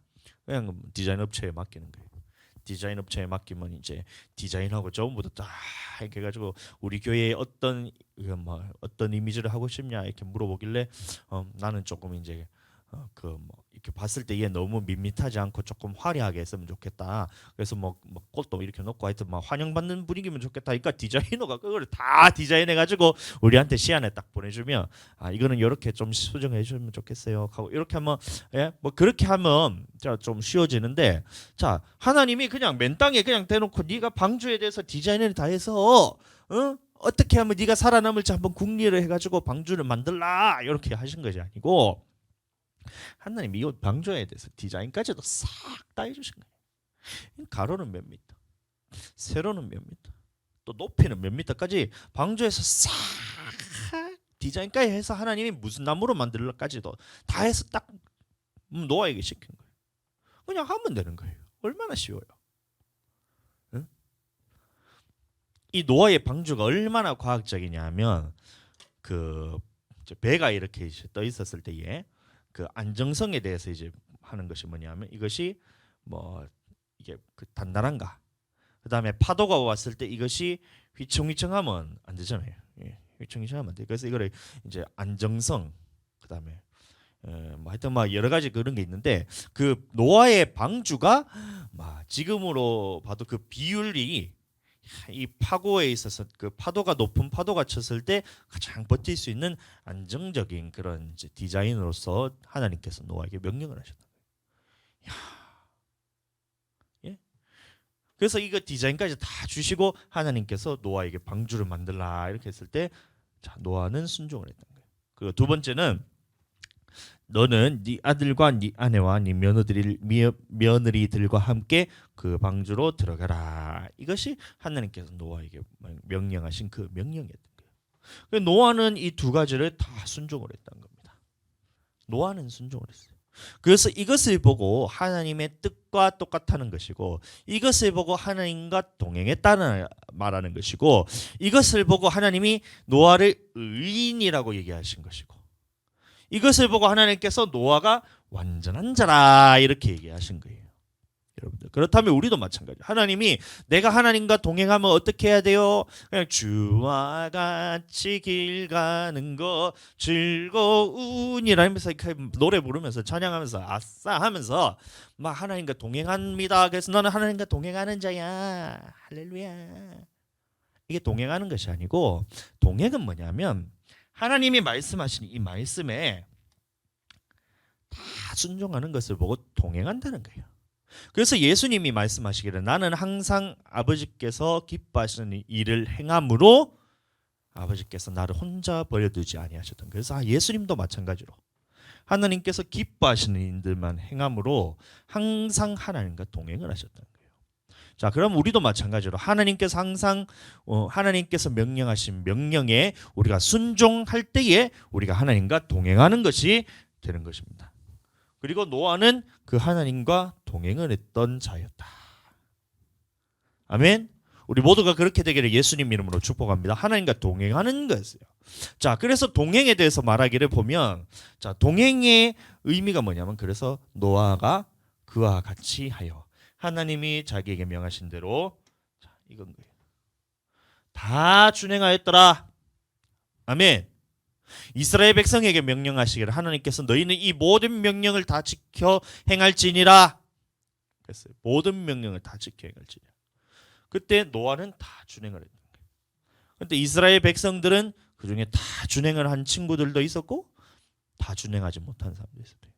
그냥 디자인 업체에 맡기는 거예요. 디자인 업체에 맡기면 이제 디자인하고 전부터 다 이렇게 해가지고 우리 교회에 어떤 이미지를 하고 싶냐 이렇게 물어보길래 나는 조금 이제 이렇게 봤을 때 얘 너무 밋밋하지 않고 조금 화려하게 했으면 좋겠다. 그래서 뭐 꽃도 이렇게 놓고 하여튼 막 환영받는 분위기면 좋겠다. 그러니까 디자이너가 그걸 다 디자인해가지고 우리한테 시안에 딱 보내주면 이거는 이렇게 좀 수정해 주면 좋겠어요. 하고 이렇게 하면 뭐 그렇게 하면 좀 쉬워지는데, 자 하나님이 그냥 맨 땅에 그냥 대놓고 네가 방주에 대해서 디자인을 다 해서 어떻게 하면 네가 살아남을지 한번 궁리를 해가지고 방주를 만들라 이렇게 하신 것이 아니고, 하나님이 이 방주에 대해서 디자인까지도 싹 다 해주신 거예요. 가로는 몇 미터, 세로는 몇 미터, 또 높이는 몇 미터까지 방주에서 싹 디자인까지 해서 하나님이 무슨 나무로 만들까지도 다 해서 딱 노아에게 시킨 거예요. 그냥 하면 되는 거예요. 얼마나 쉬워요. 응? 이 노아의 방주가 얼마나 과학적이냐면 그 배가 이렇게 떠 있었을 때에 그 안정성에 대해서 이제 하는 것이 뭐냐면 이것이 뭐 이게 그 단단한가, 그 다음에 파도가 왔을 때 이것이 휘청휘청하면 안 되잖아요. 예, 휘청휘청하면 안 돼. 그래서 이거를 이제 안정성, 그 다음에 뭐 하여튼 막 여러 가지 그런 게 있는데, 그 노아의 방주가 지금으로 봐도 그 비율이 이 파고에 있어서 그 파도가 높은 파도가 쳤을 때 가장 버틸 수 있는 안정적인 그런 이제 디자인으로서 하나님께서 노아에게 명령을 하셨다. 예? 그래서 이거 디자인까지 다 주시고 하나님께서 노아에게 방주를 만들라 이렇게 했을 때, 자 노아는 순종을 했던 거예요. 그리고 두 번째는 너는 네 아들과 네 아내와 네 며느리들과 함께 그 방주로 들어가라. 이것이 하나님께서 노아에게 명령하신 그 명령이었던 거예요. 노아는 이 두 가지를 다 순종을 했던 겁니다. 노아는 순종을 했어요. 그래서 이것을 보고 하나님의 뜻과 똑같다는 것이고, 이것을 보고 하나님과 동행했다는 말하는 것이고, 이것을 보고 하나님이 노아를 의인이라고 얘기하신 것이고, 이것을 보고 하나님께서 노아가 완전한 자라 이렇게 얘기하신 거예요. 여러분들, 그렇다면 우리도 마찬가지. 하나님이 내가 하나님과 동행하면 어떻게 해야 돼요? 그냥 주와 같이 길 가는 거 즐거운이라면서 노래 부르면서 찬양하면서 아싸 하면서 막 하나님과 동행합니다. 그래서 너는 하나님과 동행하는 자야. 할렐루야. 이게 동행하는 것이 아니고, 동행은 뭐냐면 하나님이 말씀하신 이 말씀에 다 순종하는 것을 보고 동행한다는 거예요. 그래서 예수님이 말씀하시기를 나는 항상 아버지께서 기뻐하시는 일을 행함으로 아버지께서 나를 혼자 버려두지 아니하셨던. 그래서 예수님도 마찬가지로 하나님께서 기뻐하시는 일들만 행함으로 항상 하나님과 동행을 하셨던 거예요. 자, 그럼 우리도 마찬가지로 하나님께서 항상 하나님께서 명령하신 명령에 우리가 순종할 때에 우리가 하나님과 동행하는 것이 되는 것입니다. 그리고 노아는 그 하나님과 동행을 했던 자였다. 아멘. 우리 모두가 그렇게 되기를 예수님 이름으로 축복합니다. 하나님과 동행하는 것이에요. 자, 그래서 동행에 대해서 말하기를 보면, 자, 동행의 의미가 뭐냐면, 그래서 노아가 그와 같이 하여 하나님이 자기에게 명하신 대로, 자, 이건 거예요. 다 준행하였더라. 아멘. 이스라엘 백성에게 명령하시기를 하나님께서 너희는 이 모든 명령을 다 지켜 행할지니라. 그랬어요. 모든 명령을 다 지켜 행할지니라. 그때 노아는 다 준행을 했던 거예요. 그런데 이스라엘 백성들은 그 중에 다 준행을 한 친구들도 있었고 다 준행하지 못한 사람도 있었대요.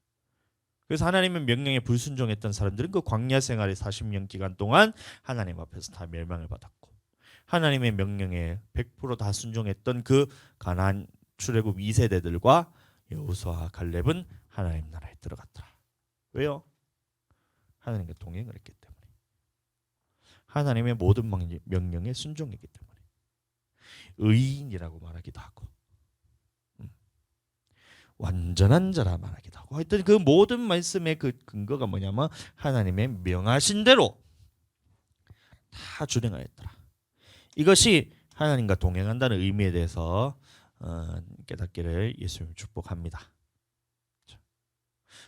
그래서 하나님의 명령에 불순종했던 사람들은 그 광야 생활의 40년 기간 동안 하나님 앞에서 다 멸망을 받았고, 하나님의 명령에 100% 다 순종했던 그 가나안 출애굽 2세대들과 여호수아와 갈렙은 하나님 나라에 들어갔더라. 왜요? 하나님과 동행을 했기 때문에. 하나님의 모든 명령에 순종했기 때문에. 의인이라고 말하기도 하고, 완전한 자라 말하기도 하고, 하여튼 그 모든 말씀의 그 근거가 뭐냐면 하나님의 명하신 대로 다 준행하였더라. 이것이 하나님과 동행한다는 의미에 대해서 깨닫기를 예수님 축복합니다.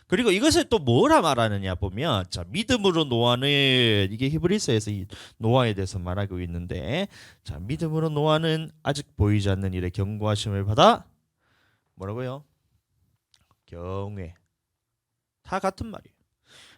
그리고 이것을 또 뭐라 말하느냐 보면, 자, 믿음으로 노아는, 이게 히브리서에서 이 노아에 대해서 말하고 있는데, 자, 믿음으로 노아는 아직 보이지 않는 일에 경고하심을 받아 뭐라고요? 경외. 다 같은 말이에요.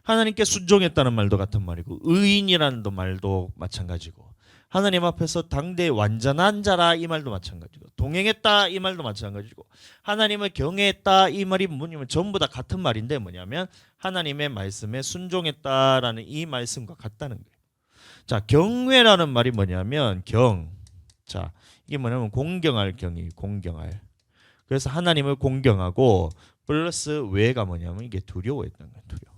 하나님께 순종했다는 말도 같은 말이고, 의인이라는 말도 마찬가지고, 하나님 앞에서 당대 완전한 자라 이 말도 마찬가지고, 동행했다 이 말도 마찬가지고, 하나님을 경외했다 이 말이 뭐냐면 전부 다 같은 말인데, 뭐냐면 하나님의 말씀에 순종했다라는 이 말씀과 같다는 거예요. 자, 경외라는 말이 뭐냐면 자, 이게 뭐냐면 공경할 경이, 공경할. 그래서 하나님을 공경하고 플러스 외가 뭐냐면 이게 두려워했던 거예요. 두려워.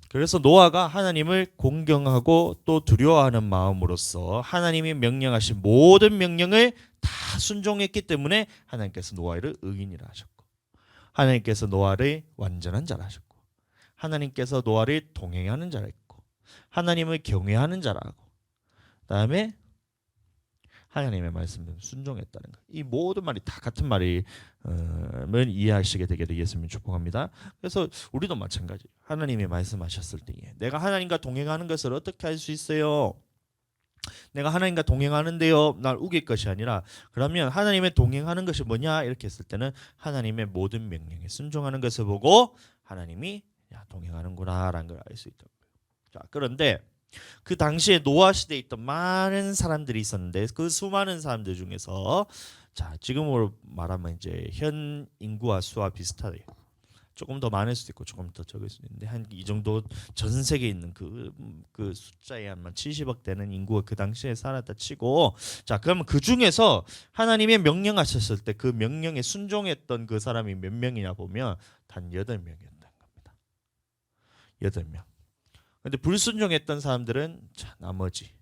그래서 노아가 하나님을 공경하고 또 두려워하는 마음으로서 하나님이 명령하신 모든 명령을 다 순종했기 때문에 하나님께서 노아를 의인이라 하셨고, 하나님께서 노아를 완전한 자라 하셨고, 하나님께서 노아를 동행하는 자라 했고, 하나님을 경외하는 자라고, 그다음에 하나님의 말씀을 순종했다는 것. 이 모든 말이 다 같은 말을 이해하시게 되기를 예수님 축복합니다. 그래서 우리도 마찬가지. 하나님이 말씀하셨을 때에 내가 하나님과 동행하는 것을 어떻게 할 수 있어요? 내가 하나님과 동행하는데요, 날 우길 것이 아니라, 그러면 하나님의 동행하는 것이 뭐냐 이렇게 했을 때는 하나님의 모든 명령에 순종하는 것을 보고 하나님이 동행하는구나라는 걸 알 수 있다. 자, 그런데 그 당시에 노아 시대에 있던 많은 사람들이 있었는데, 그 수많은 사람들 중에서, 자, 지금으로 말하면 이제 현 인구와 수와 비슷하대요. 조금 더 많을 수도 있고 조금 더 적을 수도 있는데 한 이 정도 전 세계에 있는 그 숫자에 한 70억 되는 인구가 그 당시에 살았다 치고, 자 그러면 그 중에서 하나님의 명령하셨을 때 그 명령에 순종했던 그 사람이 몇 명이냐 보면 단 8명이었다는 겁니다. 8명. 근데 불순종했던 사람들은 자 나머지,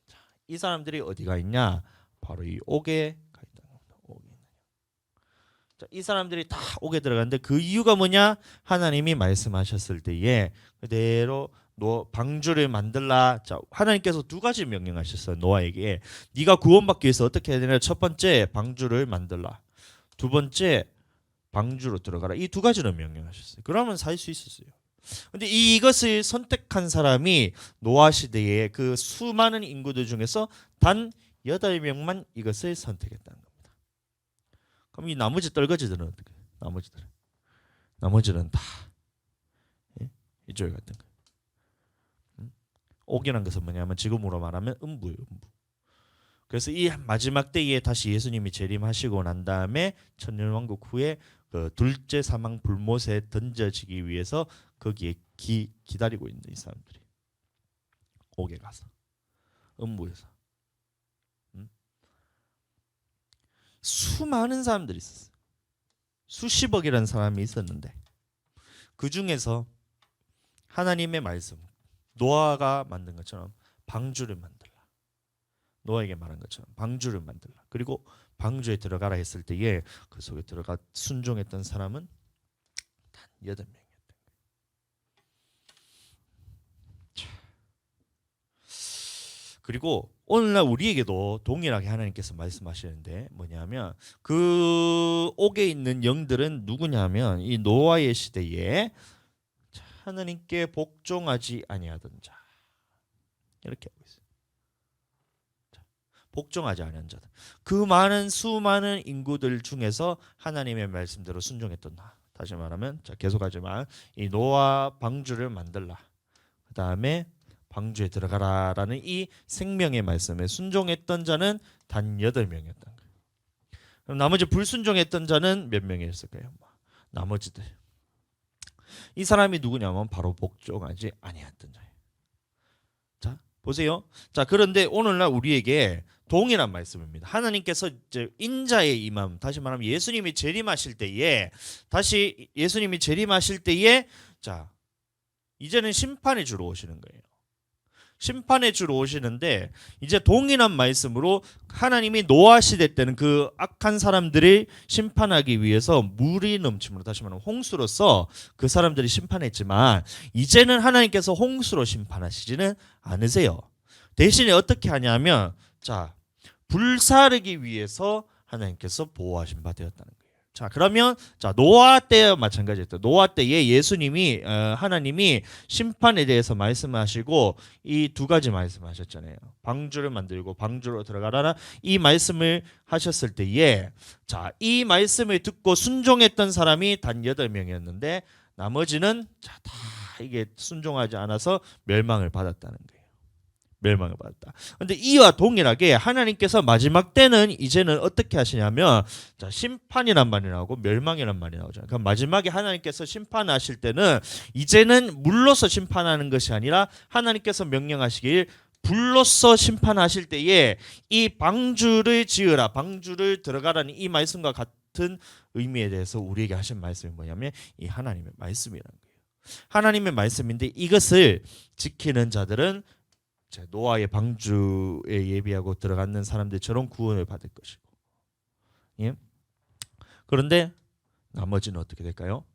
자, 이 사람들이 어디가 있냐? 바로 이 옥에 가 있다는 겁니다. 옥에. 자, 이 사람들이 다 옥에 들어갔는데 그 이유가 뭐냐? 하나님이 말씀하셨을 때에 그대로 방주를 만들라. 자, 하나님께서 두 가지 명령하셨어요. 노아에게. 네가 구원받기 위해서 어떻게 해야 되냐? 첫 번째 방주를 만들라. 두 번째 방주로 들어가라. 이 두 가지를 명령하셨어요. 그러면 살 수 있었어요. 근데 이것을 선택한 사람이 노아 시대의 그 수많은 인구들 중에서 단 8명만 이것을 선택했다는 겁니다. 그럼 이 나머지 떨거지들은 어떻게 해요? 나머지는 다 이쪽에 갔던 거예요. 옥이라는 것은 뭐냐면 지금으로 말하면 음부예요. 음부. 그래서 이 마지막 때에 다시 예수님이 재림하시고 난 다음에 천년왕국 후에 그 둘째 사망 불못에 던져지기 위해서 거기에 기다리고 있는 이 사람들이 옥에 가서 음부에서 수많은 사람들이 있었어요. 수십억이라는 사람이 있었는데 그 중에서 하나님의 말씀, 노아가 만든 것처럼 방주를 만들라. 노아에게 말한 것처럼 방주를 만들라. 그리고 방주에 들어가라 했을 때에 그 속에 들어가 순종했던 사람은 단 8명이었던 거예요. 그리고 오늘날 우리에게도 동일하게 하나님께서 말씀하시는데 뭐냐면 그 옥에 있는 영들은 누구냐면 이 노아의 시대에 하나님께 복종하지 아니하던 자, 이렇게 하고 있어요. 복종하지 않은 자들. 그 수많은 인구들 중에서 하나님의 말씀대로 순종했던 나. 다시 말하면 자 계속하지만 이 노아 방주를 만들라. 그 다음에 방주에 들어가라라는 이 생명의 말씀에 순종했던 자는 단 8명이었던 거예요. 그럼 나머지 불순종했던 자는 몇 명이었을까요? 나머지들. 이 사람이 누구냐면 바로 복종하지 아니했던 자예요. 자 보세요. 자 그런데 오늘날 우리에게 동일한 말씀입니다. 하나님께서 이제 인자의 임함, 다시 말하면 예수님이 재림하실 때에 자 이제는 심판의 주로 오시는 거예요. 심판의 주로 오시는데 이제 동일한 말씀으로 하나님이 노아 시대 때는 그 악한 사람들을 심판하기 위해서 물이 넘침으로, 다시 말하면 홍수로서 그 사람들이 심판했지만 이제는 하나님께서 홍수로 심판하시지는 않으세요. 대신에 어떻게 하냐면 자 불사르기 위해서 하나님께서 보호하신 바 되었다는 거예요. 자 그러면 자 노아 때와 마찬가지였다. 노아 때에 예수님이 하나님이 심판에 대해서 말씀하시고 이 두 가지 말씀하셨잖아요. 방주를 만들고 방주로 들어가라. 이 말씀을 하셨을 때에 자 이 말씀을 듣고 순종했던 사람이 단 8명이었는데 나머지는 자 다 이게 순종하지 않아서 멸망을 받았다는 거예요. 멸망을 받았다. 그런데 이와 동일하게 하나님께서 마지막 때는 이제는 어떻게 하시냐면 자 심판이란 말이 나오고 멸망이란 말이 나오잖아요. 그럼 마지막에 하나님께서 심판하실 때는 이제는 물로서 심판하는 것이 아니라 하나님께서 명령하시길 불로서 심판하실 때에 이 방주를 지으라, 방주를 들어가라는 이 말씀과 같은 의미에 대해서 우리에게 하신 말씀이 뭐냐면 이 하나님의 말씀이라는 거예요. 하나님의 말씀인데 이것을 지키는 자들은 노아의 방주에 예비하고 들어가는 사람들처럼 구원을 받을 것이고, 예? 그런데 나머지는 어떻게 될까요?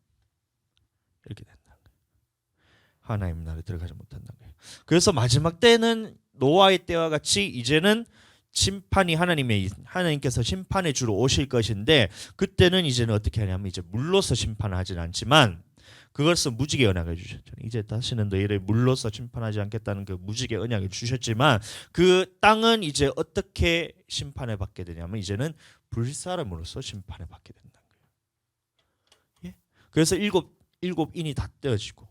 이렇게 된다는 거예요. 하나님 나라에 들어가지 못한다는 거예요. 그래서 마지막 때는 노아의 때와 같이 이제는 심판이 하나님께서 심판의 주로 오실 것인데 그때는 이제는 어떻게 하냐면 이제 물로서 심판을 하진 않지만 그것은 무지개 언약을 주셨잖아요. 이제 다시는 너희를 물로서 심판하지 않겠다는 그 무지개 언약을 주셨지만 그 땅은 이제 어떻게 심판을 받게 되냐면 이제는 불사람으로서 심판을 받게 된다는 거예요. 예? 그래서 일곱 인이 다 떼어지고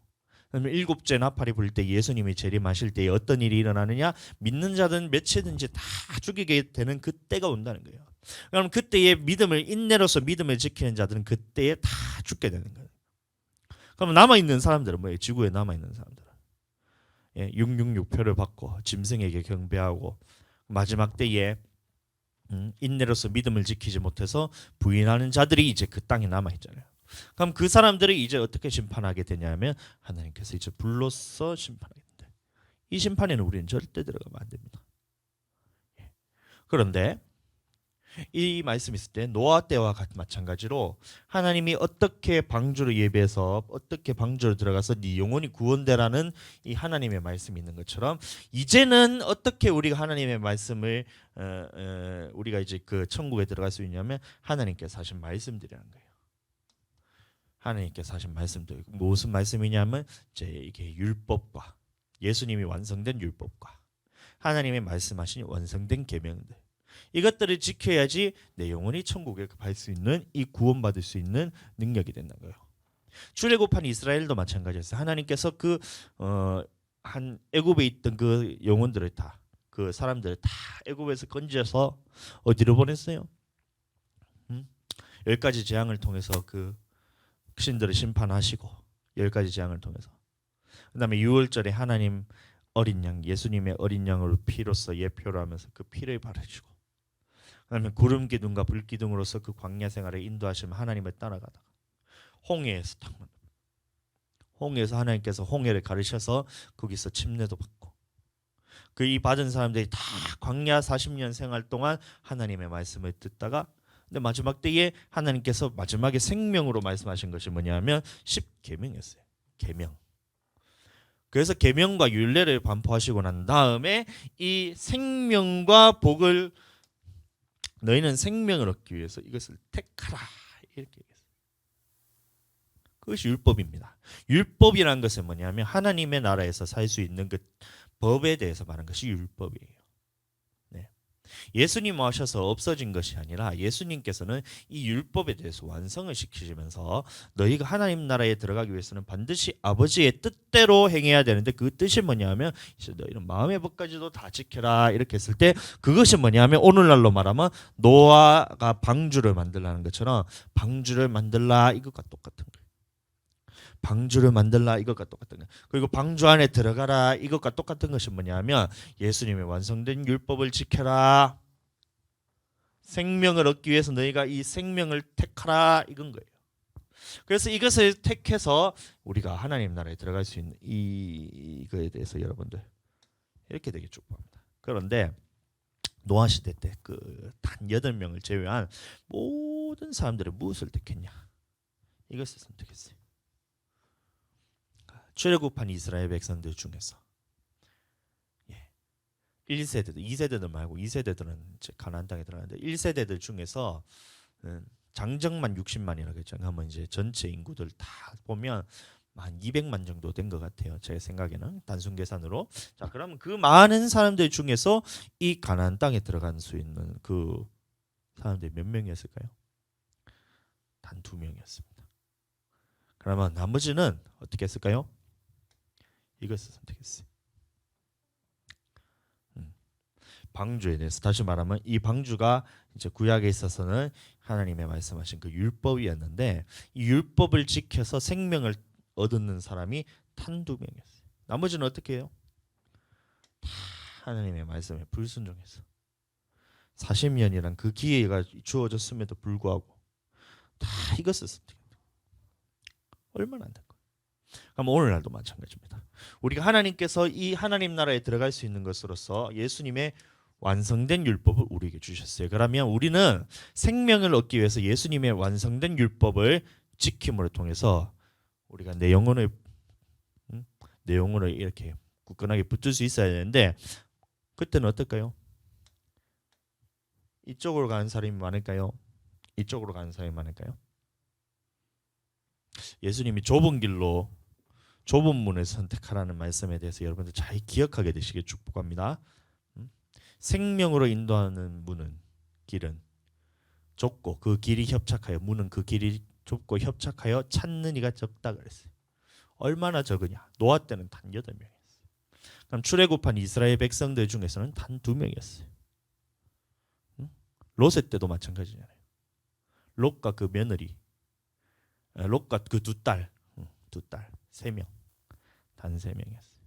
그러면 일곱째 나팔이 불 때 예수님이 재림하실 때 어떤 일이 일어나느냐? 믿는 자든 몇이든지 다 죽이게 되는 그 때가 온다는 거예요. 그럼 그때의 믿음을 인내로서 믿음을 지키는 자들은 그때에 다 죽게 되는 거예요. 그럼 남아 있는 사람들은 뭐예요? 지구에 남아 있는 사람들은 666표를 받고 짐승에게 경배하고 마지막 때에 인내로서 믿음을 지키지 못해서 부인하는 자들이 이제 그 땅에 남아 있잖아요. 그럼 그 사람들을 이제 어떻게 심판하게 되냐면 하나님께서 이제 불로써 심판하게 된다. 이 심판에는 우리는 절대 들어가면 안 됩니다. 그런데 이 말씀 있을 때 노아 때와 마찬가지로 하나님이 어떻게 방주를 예배해서 어떻게 방주로 들어가서 네 영혼이 구원되라는 이 하나님의 말씀이 있는 것처럼 이제는 어떻게 우리가 하나님의 말씀을 우리가 이제 그 천국에 들어갈 수 있냐면 하나님께서 하신 말씀들이라는 거예요. 하나님께서 하신 말씀들 무슨 말씀이냐면 이제 이게 율법과 예수님이 완성된 율법과 하나님의 말씀하신 완성된 계명들 이것들을 지켜야지 내 영혼이 천국에 갈 수 있는 이 구원받을 수 있는 능력이 된다는 거예요. 출애굽한 이스라엘도 마찬가지였어요. 하나님께서 그 한 애굽에 있던 그 영혼들을 다 그 사람들을 다 애굽에서 건져서 어디로 보냈어요? 10가지 재앙을 통해서 그 신들을 심판하시고 10가지 재앙을 통해서 그다음에 6월절에 하나님 어린 양 예수님의 어린 양으로 피로써 예표로 하면서 그 피를 바르시고 그다음에 구름 기둥과 불 기둥으로서 그 광야 생활에 인도하시면 하나님을 따라가다가 홍해에서 홍해에서 하나님께서 홍해를 가르셔서 거기서 침례도 받고 그 이 받은 사람들이 다 광야 40년 생활 동안 하나님의 말씀을 듣다가 근데 마지막 때에 하나님께서 마지막에 생명으로 말씀하신 것이 뭐냐면 10계명이었어요. 계명. 그래서 계명과 율례를 반포하시고 난 다음에 이 생명과 복을 너희는 생명을 얻기 위해서 이것을 택하라 이렇게 얘기했어요. 그것이 율법입니다. 율법이라는 것은 뭐냐면 하나님의 나라에서 살 수 있는 그 법에 대해서 말하는 것이 율법이에요. 네. 예수님 오셔서 없어진 것이 아니라 예수님께서는 이 율법에 대해서 완성을 시키시면서 너희가 하나님 나라에 들어가기 위해서는 반드시 아버지의 뜻대로 행해야 되는데 그 뜻이 뭐냐면 이제 너희는 마음의 법까지도 다 지켜라 이렇게 했을 때 그것이 뭐냐면 오늘날로 말하면 노아가 방주를 만들라는 것처럼 방주를 만들라 이것과 똑같은 거예요. 방주를 만들라 이것과 똑같은 거예요. 그리고 방주 안에 들어가라 이것과 똑같은 것이 뭐냐면 예수님의 완성된 율법을 지켜라. 생명을 얻기 위해서 너희가 이 생명을 택하라 이건 거예요. 그래서 이것을 택해서 우리가 하나님 나라에 들어갈 수 있는 이거에 대해서 여러분들 이렇게 되게 축복합니다. 그런데 노아 시대 때 그 단 8명을 제외한 모든 사람들은 무엇을 택했냐? 이것을 선택했어요. 출애굽한 이스라엘 백성들 중에서 1세대들, 2세대들 말고 2세대들은 이제 가나안 땅에 들어가는데 1세대들 중에서 장정만 60만이라고 했잖아요. 하면 이제 전체 인구들 다 보면 한 200만 정도 된 것 같아요. 제 생각에는 단순 계산으로. 자, 그러면 그 많은 사람들 중에서 이 가나안 땅에 들어갈 수 있는 그 사람들이 몇 명이었을까요? 단 2명이었습니다. 그러면 나머지는 어떻게 했을까요? 이것을 선택했어요. 방주에 대해서 다시 말하면 이 방주가 이제 구약에 있어서는 하나님의 말씀하신 그 율법이었는데 이 율법을 지켜서 생명을 얻는 사람이 단 2명이었어요. 나머지는 어떻게 해요? 다 하나님의 말씀에 불순종해서 40년이란 그 기회가 주어졌음에도 불구하고 다 이것을 선택했다. 얼마나 안 될까요? 그럼 오늘날도 마찬가지입니다. 우리가 하나님께서 이 하나님 나라에 들어갈 수 있는 것으로서 예수님의 완성된 율법을 우리에게 주셨어요. 그러면 우리는 생명을 얻기 위해서 예수님의 완성된 율법을 지킴으로 통해서 우리가 내 영혼을 이렇게 굳건하게 붙들 수 있어야 되는데 그때는 어떨까요? 이쪽으로 가는 사람이 많을까요? 이쪽으로 가는 사람이 많을까요? 예수님이 좁은 길로 좁은 문을 선택하라는 말씀에 대해서 여러분들 잘 기억하게 되시길 축복합니다. 생명으로 인도하는 길은 좁고 그 길이 협착하여 문은 그 길이 좁고 협착하여 찾는 이가 적다 그랬어요. 얼마나 적으냐? 노아 때는 단 8명이었어요. 그럼 출애굽한 이스라엘 백성들 중에서는 단 2명이었어요. 롯의 때도 마찬가지잖아요. 롯과 그 며느리, 롯과 그 두 딸, 세 명, 단 세 명이었어요.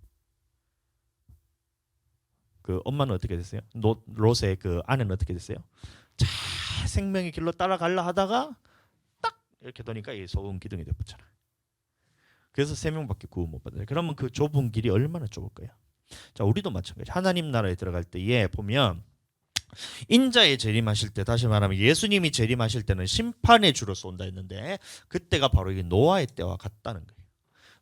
그 엄마는 어떻게 됐어요? 롯의 그 아내는 어떻게 됐어요? 자, 생명의 길로 따라가려 하다가 딱 이렇게 도니까 이 소금 기둥이 덮었잖아. 그래서 세 명밖에 구원 못 받아요. 그러면 그 좁은 길이 얼마나 좁을 거야? 자, 우리도 마찬가지. 하나님 나라에 들어갈 때에 보면 인자에 재림하실 때, 다시 말하면 예수님이 재림하실 때는 심판의 주로서 온다 했는데, 그때가 바로 이 노아의 때와 같다는 거예요.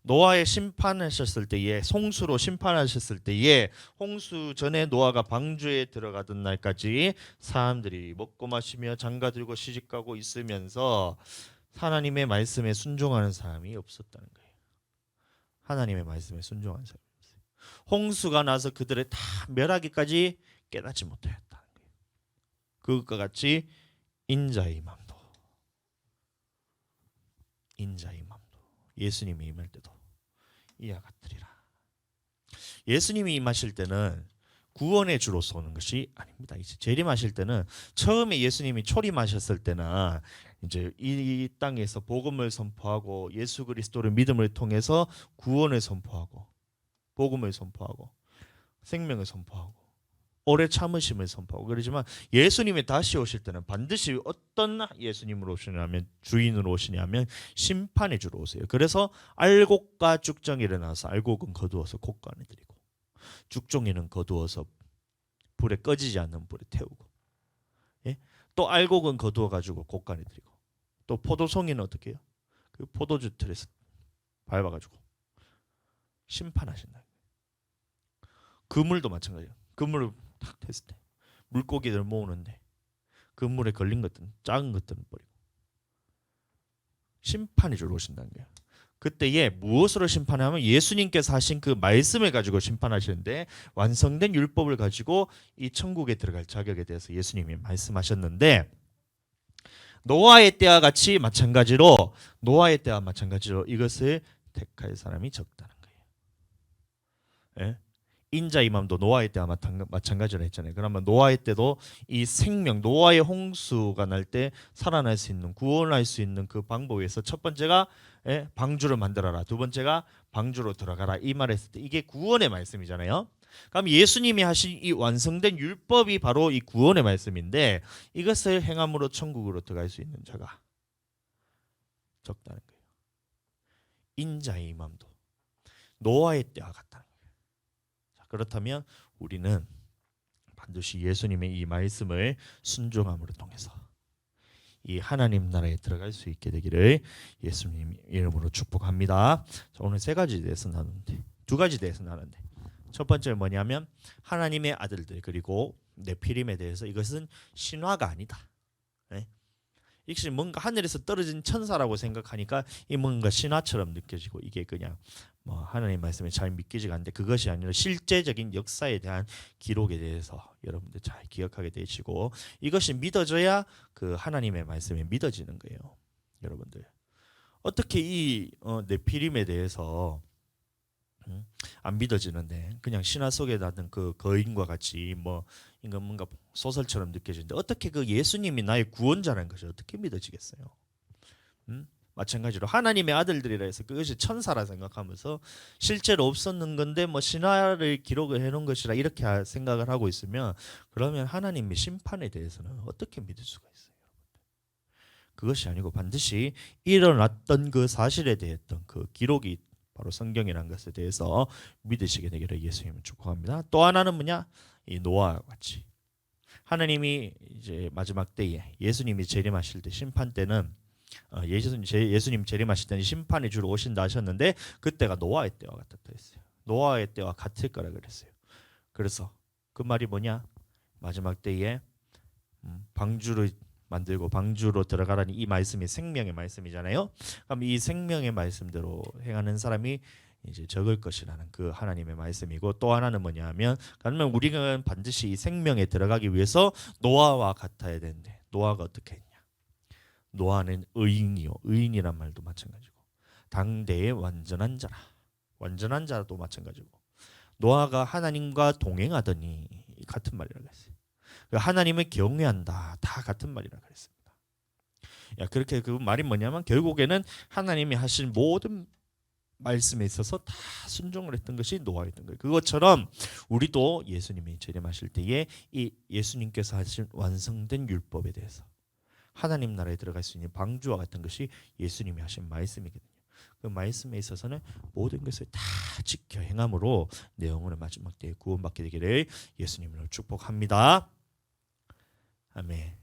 노아의 심판하셨을 때에, 홍수로 심판하셨을 때에, 홍수 전에 노아가 방주에 들어가던 날까지 사람들이 먹고 마시며 장가 들고 시집가고 있으면서 하나님의 말씀에 순종하는 사람이 없었다는 거예요. 하나님의 말씀에 순종하는 사람이 없어요. 홍수가 나서 그들의 다 멸하기까지 깨닫지 못하였다는 거예요. 그것과 같이 인자의 임함도 예수님이 임할 때도 이와 같으리라. 예수님이 임하실 때는 구원의 주로서 오는 것이 아닙니다. 이제 재림하실 때는, 처음에 예수님이 초림하셨을 때는 이제 이 땅에서 복음을 선포하고 예수 그리스도를 믿음을 통해서 구원을 선포하고 복음을 선포하고 생명을 선포하고 오래 참으심을 선포하고 그러지만, 예수님이 다시 오실 때는 반드시 어떤 예수님으로 오시냐면, 주인으로 오시냐면 심판의 주로 오세요. 그래서 알곡과 죽정이 일어나서 알곡은 거두어서 곡간에 드리고 죽종이는 거두어서 불에 꺼지지 않는 불에 태우고, 예? 또 알곡은 거두어 가지고 곡간에 드리고, 또 포도송이는 어떻게 해요? 그 포도주 틀에서 밟아 가지고 심판하신다. 그물도 마찬가지예요. 그물을 탁 했을 때 물고기들 모으는데 그 물에 걸린 것들은, 작은 것들은 버리고 심판이 주러 오신다는 거예요. 그때에 무엇으로 심판하면, 예수님께서 하신 그 말씀을 가지고 심판하시는데, 완성된 율법을 가지고 이 천국에 들어갈 자격에 대해서 예수님이 말씀하셨는데, 노아의 때와 마찬가지로 이것을 택할 사람이 적다는 거예요. 예? 인자 임함도 노아의 때와 마찬가지로 했잖아요. 그러면 노아의 때도 이 생명, 노아의 홍수가 날 때 살아날 수 있는, 구원할 수 있는 그 방법에서 첫 번째가 방주를 만들어라, 두 번째가 방주로 들어가라, 이 말했을 때 이게 구원의 말씀이잖아요. 그럼 예수님이 하신 이 완성된 율법이 바로 이 구원의 말씀인데, 이것을 행함으로 천국으로 들어갈 수 있는 자가 적다는 거예요. 인자의 임함도 노아의 때와 같다는 거예요. 그렇다면 우리는 반드시 예수님의 이 말씀을 순종함으로 통해서 이 하나님 나라에 들어갈 수 있게 되기를 예수님 이름으로 축복합니다. 자, 오늘 두 가지 대해서 나누는데, 첫 번째는 뭐냐면 하나님의 아들들, 그리고 네피림에 대해서, 이것은 신화가 아니다. 이것이 뭔가 하늘에서 떨어진 천사라고 생각하니까 이 뭔가 신화처럼 느껴지고, 이게 그냥 뭐 하나님 말씀에 잘 믿기지가 않는데, 그것이 아니라 실제적인 역사에 대한 기록에 대해서 여러분들 잘 기억하게 되시고, 이것이 믿어져야 그 하나님의 말씀이 믿어지는 거예요. 여러분들 어떻게 이 네피림에 대해서 안 믿어지는데, 그냥 신화 속에 나는 그 거인과 같이 뭐 이건 뭔가 소설처럼 느껴지는데, 어떻게 그 예수님이 나의 구원자라는 것이 어떻게 믿어지겠어요? 마찬가지로 하나님의 아들들이라 해서 그것이 천사라 생각하면서 실제로 없었는 건데 뭐 신화를 기록을 해놓은 것이라 이렇게 생각을 하고 있으면, 그러면 하나님의 심판에 대해서는 어떻게 믿을 수가 있어요? 그것이 아니고 반드시 일어났던 그 사실에 대했던 그 기록이 바로 성경이라는 것에 대해서 믿으시게 되기를 예수님을 축복합니다. 또 하나는 뭐냐? 이 노아와 같이 하나님이 이제 마지막 때에 예수님이 재림하실 때, 심판 때는 예수님 재림하실 때는 심판이 주로 오신다 하셨는데, 그때가 노아의 때와 같았다 했어요. 노아의 때와 같을 거라 그랬어요. 그래서 그 말이 뭐냐? 마지막 때에 방주를 만들고 방주로 들어가라니, 이 말씀이 생명의 말씀이잖아요. 그럼 이 생명의 말씀대로 행하는 사람이 이제 적을 것이라는 그 하나님의 말씀이고, 또 하나는 뭐냐면, 그러면 우리가 반드시 이 생명에 들어가기 위해서 노아와 같아야 되는데, 노아가 어떻게 했냐? 노아는 의인이란 말도 마찬가지고, 당대의 완전한 자도 마찬가지고, 노아가 하나님과 동행하더니 같은 말이라고 했어요. 하나님을 경외한다. 다 같은 말이라 그랬습니다. 야, 그렇게 그 말이 뭐냐면 결국에는 하나님이 하신 모든 말씀에 있어서 다 순종을 했던 것이 노아였던 거예요. 그것처럼 우리도 예수님이 재림하실 때에 이 예수님께서 하신 완성된 율법에 대해서 하나님 나라에 들어갈 수 있는 방주와 같은 것이 예수님이 하신 말씀이거든요. 그 말씀에 있어서는 모든 것을 다 지켜 행함으로 내 영혼을 마지막 때에 구원받게 되기를 예수님으로 축복합니다. 아멘.